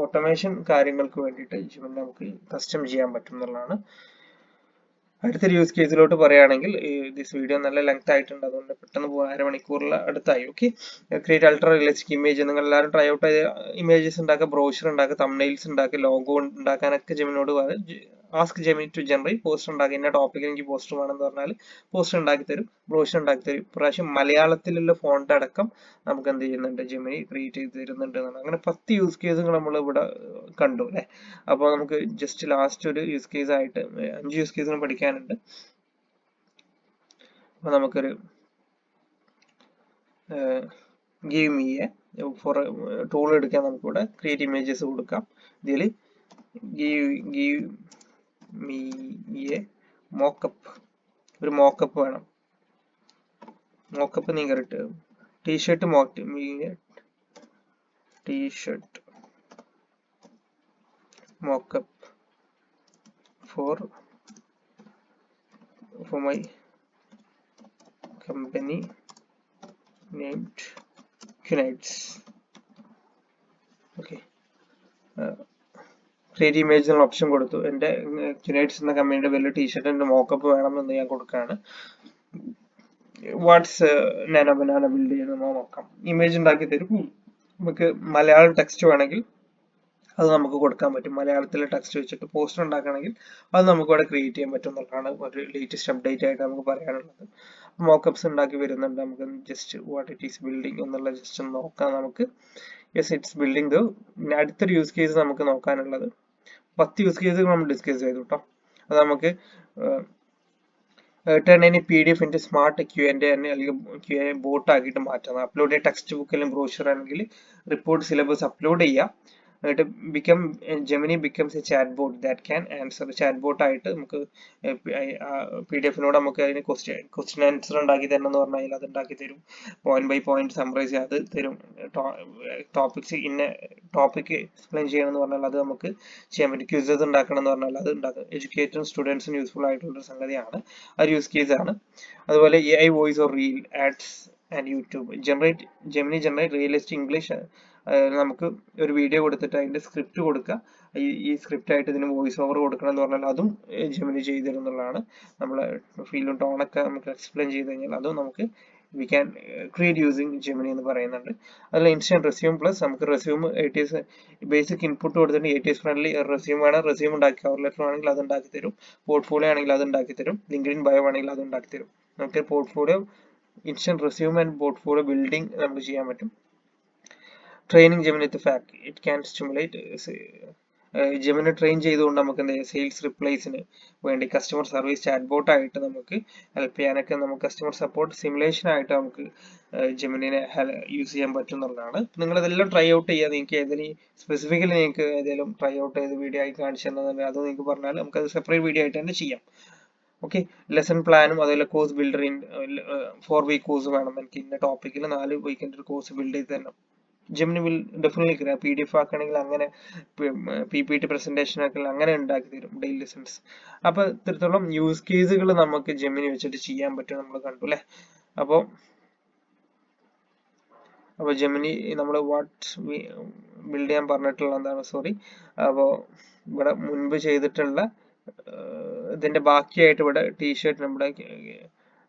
ഓട്ടോമേഷൻ കാര്യങ്ങൾക്ക് വേണ്ടിയിട്ട് ജെമിനി നമുക്ക് കസ്റ്റം ചെയ്യാൻ പറ്റും എന്നുള്ളതാണ്. അടുത്തൊരു യൂസ് കേസിലോട്ട് പറയുകയാണെങ്കിൽ, ദിസ് വീഡിയോ നല്ല ലെങ്ത് ആയിട്ടുണ്ട്, അതുകൊണ്ട് പെട്ടെന്ന് പോകാൻ 1/2 മണിക്കൂറിൽ അടുത്തായി. Okay, create ultra realistic image. നിങ്ങൾ എല്ലാവരും ട്രൈ ഔട്ട് ചെയ്ത് ഇമേജസ് ഉണ്ടാക്കുക, ബ്രോഷർ ഉണ്ടാക്കുക, തംബ്നെയിൽസ് ഉണ്ടാക്കുക, ലോഗോ ഉണ്ടാക്കാനൊക്കെ ജെമിനിനോട് ask Gemini to generate poster ഉണ്ടാക്കി. ഇന്ന ടോപ്പിക്കിൽ എനിക്ക് പോസ്റ്റർ വേണമെന്ന് പറഞ്ഞാൽ പോസ്റ്റർ ഉണ്ടാക്കി തരും, ബ്രോഷർ ഉണ്ടാക്കി തരും. ഇപ്രാവശ്യം മലയാളത്തിലുള്ള ഫോണ്ട് അടക്കം നമുക്ക് എന്ത് ചെയ്യുന്നുണ്ട്, ജെമിനി ക്രിയേറ്റ് ചെയ്ത് തരുന്നുണ്ട് എന്നാണ്. അങ്ങനെ 10 യൂസ് കേസുകൾ നമ്മൾ ഇവിടെ കണ്ടു അല്ലേ. അപ്പോൾ നമുക്ക് ജസ്റ്റ് ലാസ്റ്റ് ഒരു യൂസ് കേസ് ആയിട്ട് 5 യൂസ് കേസുകൾ പഠിക്കാനുണ്ട്. അപ്പോൾ നമുക്കൊരു give me a for tool എടുക്കാൻ നമുക്കിവിടെ ക്രിയേറ്റ് ഇമേജസ് കൊടുക്കാം. ഇതിൽ ഗീവ് മീ എ മോക്കപ്പ്, ഒരു മോക്കപ്പ് വേണം. മോക്കപ്പ് നിങ്ങൾ ഇട്ട് t-shirt t-shirt mockup for my company named Qnites. Okay, create image എന്നുള്ള ഓപ്ഷൻ കൊടുത്തു. എൻ്റെ ക്യുനൈറ്റ്സ് എന്ന കമ്പനിയുടെ വലിയ ടീഷർട്ടിൻ്റെ മോക്കപ്പ് വേണമെന്ന് ഞാൻ കൊടുക്കുകയാണ്. വാട്ട്സ് നാനോ ബനാന ബിൽഡ് ചെയ്യുന്നത് നോക്കാം. ഇമേജ് ഉണ്ടാക്കി തരും. നമുക്ക് മലയാളം ടെക്സ്റ്റ് വേണമെങ്കിൽ അത് നമുക്ക് കൊടുക്കാൻ പറ്റും. മലയാളത്തിലെ ടെക്സ്റ്റ് വെച്ചിട്ട് പോസ്റ്റർ ഉണ്ടാക്കണമെങ്കിൽ അത് നമുക്ക് ഇവിടെ ക്രിയേറ്റ് ചെയ്യാൻ പറ്റും എന്നുള്ളതാണ് ഒരു ലേറ്റസ്റ്റ് അപ്ഡേറ്റ് ആയിട്ട് നമുക്ക് പറയാനുള്ളത്. മോക്കപ്സ് ഉണ്ടാക്കി വരുന്നുണ്ട്. നമുക്ക് just what it is building എന്നുള്ള ജസ്റ്റ് ഒന്ന് നോക്കാം. നമുക്ക് യെസ് ഇറ്റ്സ് ബിൽഡിംഗ്. പിന്നെ അടുത്തൊരു യൂസ് കേസ് നമുക്ക് നോക്കാനുള്ളത് 10 യൂസ് കേസുകൾ നമ്മൾ ഡിസ്കസ് ചെയ്തു കേട്ടോ. അത് നമുക്ക് turn any PDF into smart Q&A അല്ലെങ്കിൽ Q&A ബോട്ട് ആക്കിയിട്ട് മാറ്റാം. അപ്ലോഡ് ചെയ്യുക ടെക്സ്റ്റ് ബുക്ക് അല്ലെങ്കിൽ ബ്രോഷർ ആണെങ്കിൽ റിപ്പോർട്ട് സിലബസ് അപ്ലോഡ് ചെയ്യാം. Gemini becomes a chatbot that can answer. Chatbot ആയിട്ട് നമുക്ക് PDF-നോട് നമുക്ക് അതിന് ക്വസ്റ്റ്യൻ ആൻസർ ഉണ്ടാക്കി തരണം എന്ന് പറഞ്ഞാൽ അത് ഉണ്ടാക്കി തരും. പോയിന്റ് ബൈ പോയിന്റ് സമ്മറൈസ് ചെയ്ത് തരും. ടോപ്പിക് എക്സ്പ്ലെയിൻ ചെയ്യണം എന്ന് പറഞ്ഞാൽ അത് നമുക്ക് ചെയ്യാൻ പറ്റും. ക്വിസസ് ഉണ്ടാക്കണം എന്ന് പറഞ്ഞാൽ അത് ഉണ്ടാക്കും. എഡ്യൂക്കേറ്ററും സ്റ്റുഡൻസിനും യൂസ്ഫുൾ ആയിട്ടുള്ള സംഗതിയാണ്, ഒരു യൂസ് കേസ് ആണ്. അതുപോലെ AI voice or reel ads and YouTube Gemini generate realistic English. നമുക്ക് ഒരു വീഡിയോ കൊടുത്തിട്ട് അതിന്റെ സ്ക്രിപ്റ്റ് കൊടുക്കുക. ഈ സ്ക്രിപ്റ്റ് ആയിട്ട് ഇതിന് വോയിസ് ഓവർ കൊടുക്കണം എന്ന് പറഞ്ഞാൽ അതും ജെമിനി ചെയ്തു തരുന്നതാണ്. നമ്മളെ ഫീലും ടോണൊക്കെ നമുക്ക് എക്സ്പ്ലെയിൻ ചെയ്ത് കഴിഞ്ഞാൽ അതും നമുക്ക് we can create using Gemini എന്ന് പറയുന്നുണ്ട്. അതിൽ ഇൻസ്റ്റന്റ് റെസ്യൂം പ്ലസ് നമുക്ക് റെസ്യൂം ബേസിക് ഇൻപുട്ട് കൊടുത്തിട്ട് ATS ഫ്രണ്ട്ലി റെസ്യൂം വേണം. റെസ്യൂം ഉണ്ടാക്കി കവർ ലെറ്റർ ആണെങ്കിൽ അത് ഉണ്ടാക്കി തരും. പോർട്ട്ഫോളിയോ ആണെങ്കിൽ അത് ഉണ്ടാക്കി തരും. ലിങ്ക്ഡിൻ ബയോ ആണെങ്കിൽ അത് ഉണ്ടാക്കി തരും. നമുക്ക് portfolio instant resume and portfolio building നമുക്ക് ചെയ്യാൻ പറ്റും. Training Gemini with fact it can stimulate. Gemini train ചെയ്തുകൊണ്ട് നമുക്ക് എന്താ സെയിൽസ് റിപ്ലൈസിന് വേണ്ടി കസ്റ്റമർ സർവീസ് ചാറ്റ്ബോട്ട് ആയിട്ട് നമുക്ക് ഹെൽപ്പ് ചെയ്യാനൊക്കെ നമുക്ക് കസ്റ്റമർ സപ്പോർട്ട് സിമുലേഷൻ ആയിട്ട് നമുക്ക് ജെമിനിനെ യൂസ് ചെയ്യാൻ പറ്റും എന്നുള്ളതാണ്. നിങ്ങൾ ഇതെല്ലാം ട്രൈ ഔട്ട് ചെയ്യുക. നിങ്ങൾക്ക് ഏതെങ്കിലും സ്പെസിഫിക്കലി നിങ്ങൾക്ക് ഏതെങ്കിലും ട്രൈ ഔട്ട് ചെയ്ത് വീഡിയോ ആയി കാണിച്ചു തന്നെന്നുണ്ടെങ്കിൽ അത് നിങ്ങൾക്ക് പറഞ്ഞാൽ നമുക്ക് അത് സെപ്പറേറ്റ് വീഡിയോ ആയിട്ട് തന്നെ ചെയ്യാം. ഓക്കെ, ലെസൺ പ്ലാനും അതുപോലെ കോഴ്സ് ബിൽഡർ 4 വീക്ക് കോഴ്സ് വേണം എനിക്ക് ഇന്ന ടോപ്പിക്കിൽ 4 വീക്കിൻ്റെ ഒരു കോഴ്സ് ബിൽഡ് ചെയ്ത് തരണം. ജെമിനി വിൽ ഡെഫിനറ്റ്ലി PDF ആക്കണമെങ്കിൽ അങ്ങനെ PPT പ്രസന്റേഷൻ ആക്കണമെങ്കിൽ അങ്ങനെ ഉണ്ടാക്കി തരും ഡെയിലി ലെസൺസ്. അപ്പൊ ഇത്തരത്തോളം യൂസ് കേസുകൾ നമുക്ക് ജെമിനി വെച്ചിട്ട് ചെയ്യാൻ പറ്റും, നമ്മൾ കണ്ടു അല്ലെ. അപ്പോൾ ജെമിനി നമ്മൾ ബിൽഡ് ചെയ്യാൻ പറഞ്ഞിട്ടുള്ള എന്താണ് സോറി. അപ്പോൾ ഇവിടെ മുൻപ് ചെയ്തിട്ടുള്ള ഇതിന്റെ ബാക്കിയായിട്ട് ഇവിടെ ടീഷർട്ട് നമ്മുടെ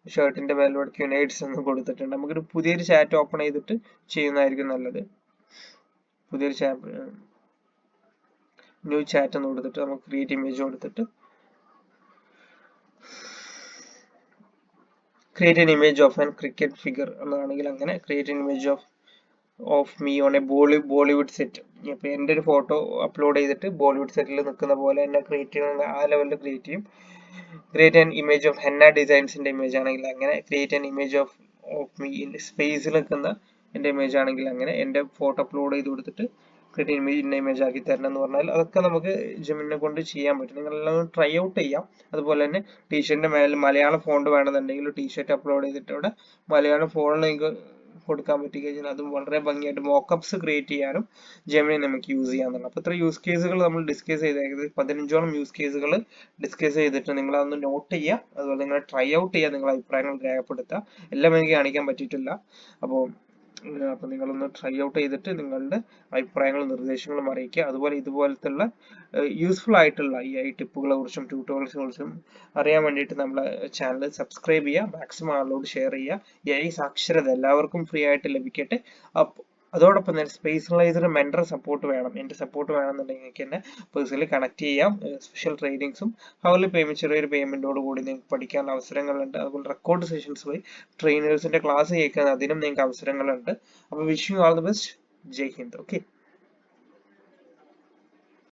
ഷർട്ടിന്റെ മേലോട്ട് ക്യുനൈറ്റ്സ് എന്ന് കൊടുത്തിട്ടുണ്ട്. നമുക്കൊരു പുതിയൊരു ചാറ്റ് ഓപ്പൺ ചെയ്തിട്ട് ചെയ്യുന്നതായിരിക്കും നല്ലത്. പുതിയൊരു ന്യൂ ചാറ്റ് എന്ന് കൊടുത്തിട്ട് നമുക്ക് ക്രിയേറ്റ് ഇമേജ് കൊടുത്തിട്ട് create an image of an cricket figure എന്നാണെങ്കിൽ അങ്ങനെ create an image of me on a Bollywood set. ഇപ്പൊ എൻ്റെ ഒരു ഫോട്ടോ അപ്ലോഡ് ചെയ്തിട്ട് ബോളിവുഡ് സെറ്റിൽ നിൽക്കുന്ന പോലെ എന്നെ ക്രിയേറ്റ് ചെയ്യുന്ന ആ ലെവലിൽ ക്രിയേറ്റ് ചെയ്യും. ക്രിയേറ്റ് an image of ഹെന്ന ഡിസൈൻസിന്റെ ഇമേജ് ആണെങ്കിൽ അങ്ങനെ create an image of me in സ്പേസിൽ നിൽക്കുന്ന എൻ്റെ ഇമേജ് ആണെങ്കിൽ അങ്ങനെ എൻ്റെ ഫോട്ടോ അപ്ലോഡ് ചെയ്ത് കൊടുത്തിട്ട് ക്രിയേറ്റ് ഇന്ന ഇമേജ് ആക്കി തരണം എന്ന് പറഞ്ഞാൽ അതൊക്കെ നമുക്ക് ജെമിനിനെ കൊണ്ട് ചെയ്യാൻ പറ്റും. നിങ്ങളെല്ലാം ട്രൈ ഔട്ട് ചെയ്യാം. അതുപോലെ തന്നെ ടീഷർട്ടിന്റെ മേലെ മലയാളം ഫോണ്ട് വേണമെന്നുണ്ടെങ്കിൽ ടീഷർട്ട് അപ്ലോഡ് ചെയ്തിട്ട് അവിടെ മലയാളം ഫോണിൽ നിങ്ങൾക്ക് കൊടുക്കാൻ പറ്റി കഴിഞ്ഞാൽ അതും വളരെ ഭംഗിയായിട്ട് മോക്കപ്സ് ക്രിയേറ്റ് ചെയ്യാനും ജെമിനി നമുക്ക് യൂസ് ചെയ്യാവുന്നതാണ്. അപ്പോൾ ഇത്ര യൂസ് കേസുകൾ നമ്മൾ ഡിസ്കസ് ചെയ്ത് ഏകദേശം 15ഓളം യൂസ് കേസുകൾ ഡിസ്കസ് ചെയ്തിട്ട് നിങ്ങൾ അതൊന്ന് നോട്ട് ചെയ്യുക. അതുപോലെ നിങ്ങൾ ട്രൈ ഔട്ട് ചെയ്യുക, നിങ്ങളുടെ അഭിപ്രായങ്ങൾ രേഖപ്പെടുത്തുക. എല്ലാം എനിക്ക് കാണിക്കാൻ പറ്റിയിട്ടില്ല. അപ്പോൾ നിങ്ങളൊന്ന് ട്രൈ ഔട്ട് ചെയ്തിട്ട് നിങ്ങളുടെ അഭിപ്രായങ്ങളും നിർദ്ദേശങ്ങളും അറിയിക്കുക. അതുപോലെ ഇതുപോലത്തുള്ള യൂസ്ഫുൾ ആയിട്ടുള്ള AI ടിപ്പുകളെ കുറിച്ചും ട്യൂട്ടോറിയൽസിനെ കുറിച്ചും അറിയാൻ വേണ്ടിയിട്ട് നമ്മുടെ ചാനൽ സബ്സ്ക്രൈബ് ചെയ്യുക, മാക്സിമം ആളോട് ഷെയർ ചെയ്യുക. AI സാക്ഷരത എല്ലാവർക്കും ഫ്രീ ആയിട്ട് ലഭിക്കട്ടെ. അതോടൊപ്പം തന്നെ സ്പേഷ്യലൈസ്ഡ് മെന്റർ സപ്പോർട്ട് വേണം, എൻ്റെ സപ്പോർട്ട് വേണമെന്നുണ്ടെങ്കിൽ നിങ്ങൾക്ക് എന്നെ പേഴ്സണലി കണക്ട് ചെയ്യാം. സ്പെഷ്യൽ ട്രെയിനിങ്സും ഹവർലി പേയ്മെന്റ് ചെറിയൊരു പേയ്മെന്റോട് കൂടി നിങ്ങൾക്ക് പഠിക്കാനുള്ള അവസരങ്ങളുണ്ട്. അതുപോലെ റെക്കോർഡ് സെഷൻസ് വഴി ട്രെയിനേഴ്സിന്റെ ക്ലാസ് കേൾക്കാൻ അതിനും നിങ്ങൾക്ക് അവസരങ്ങളുണ്ട്. അപ്പോൾ wishing all the best. Jai Hind. Okay.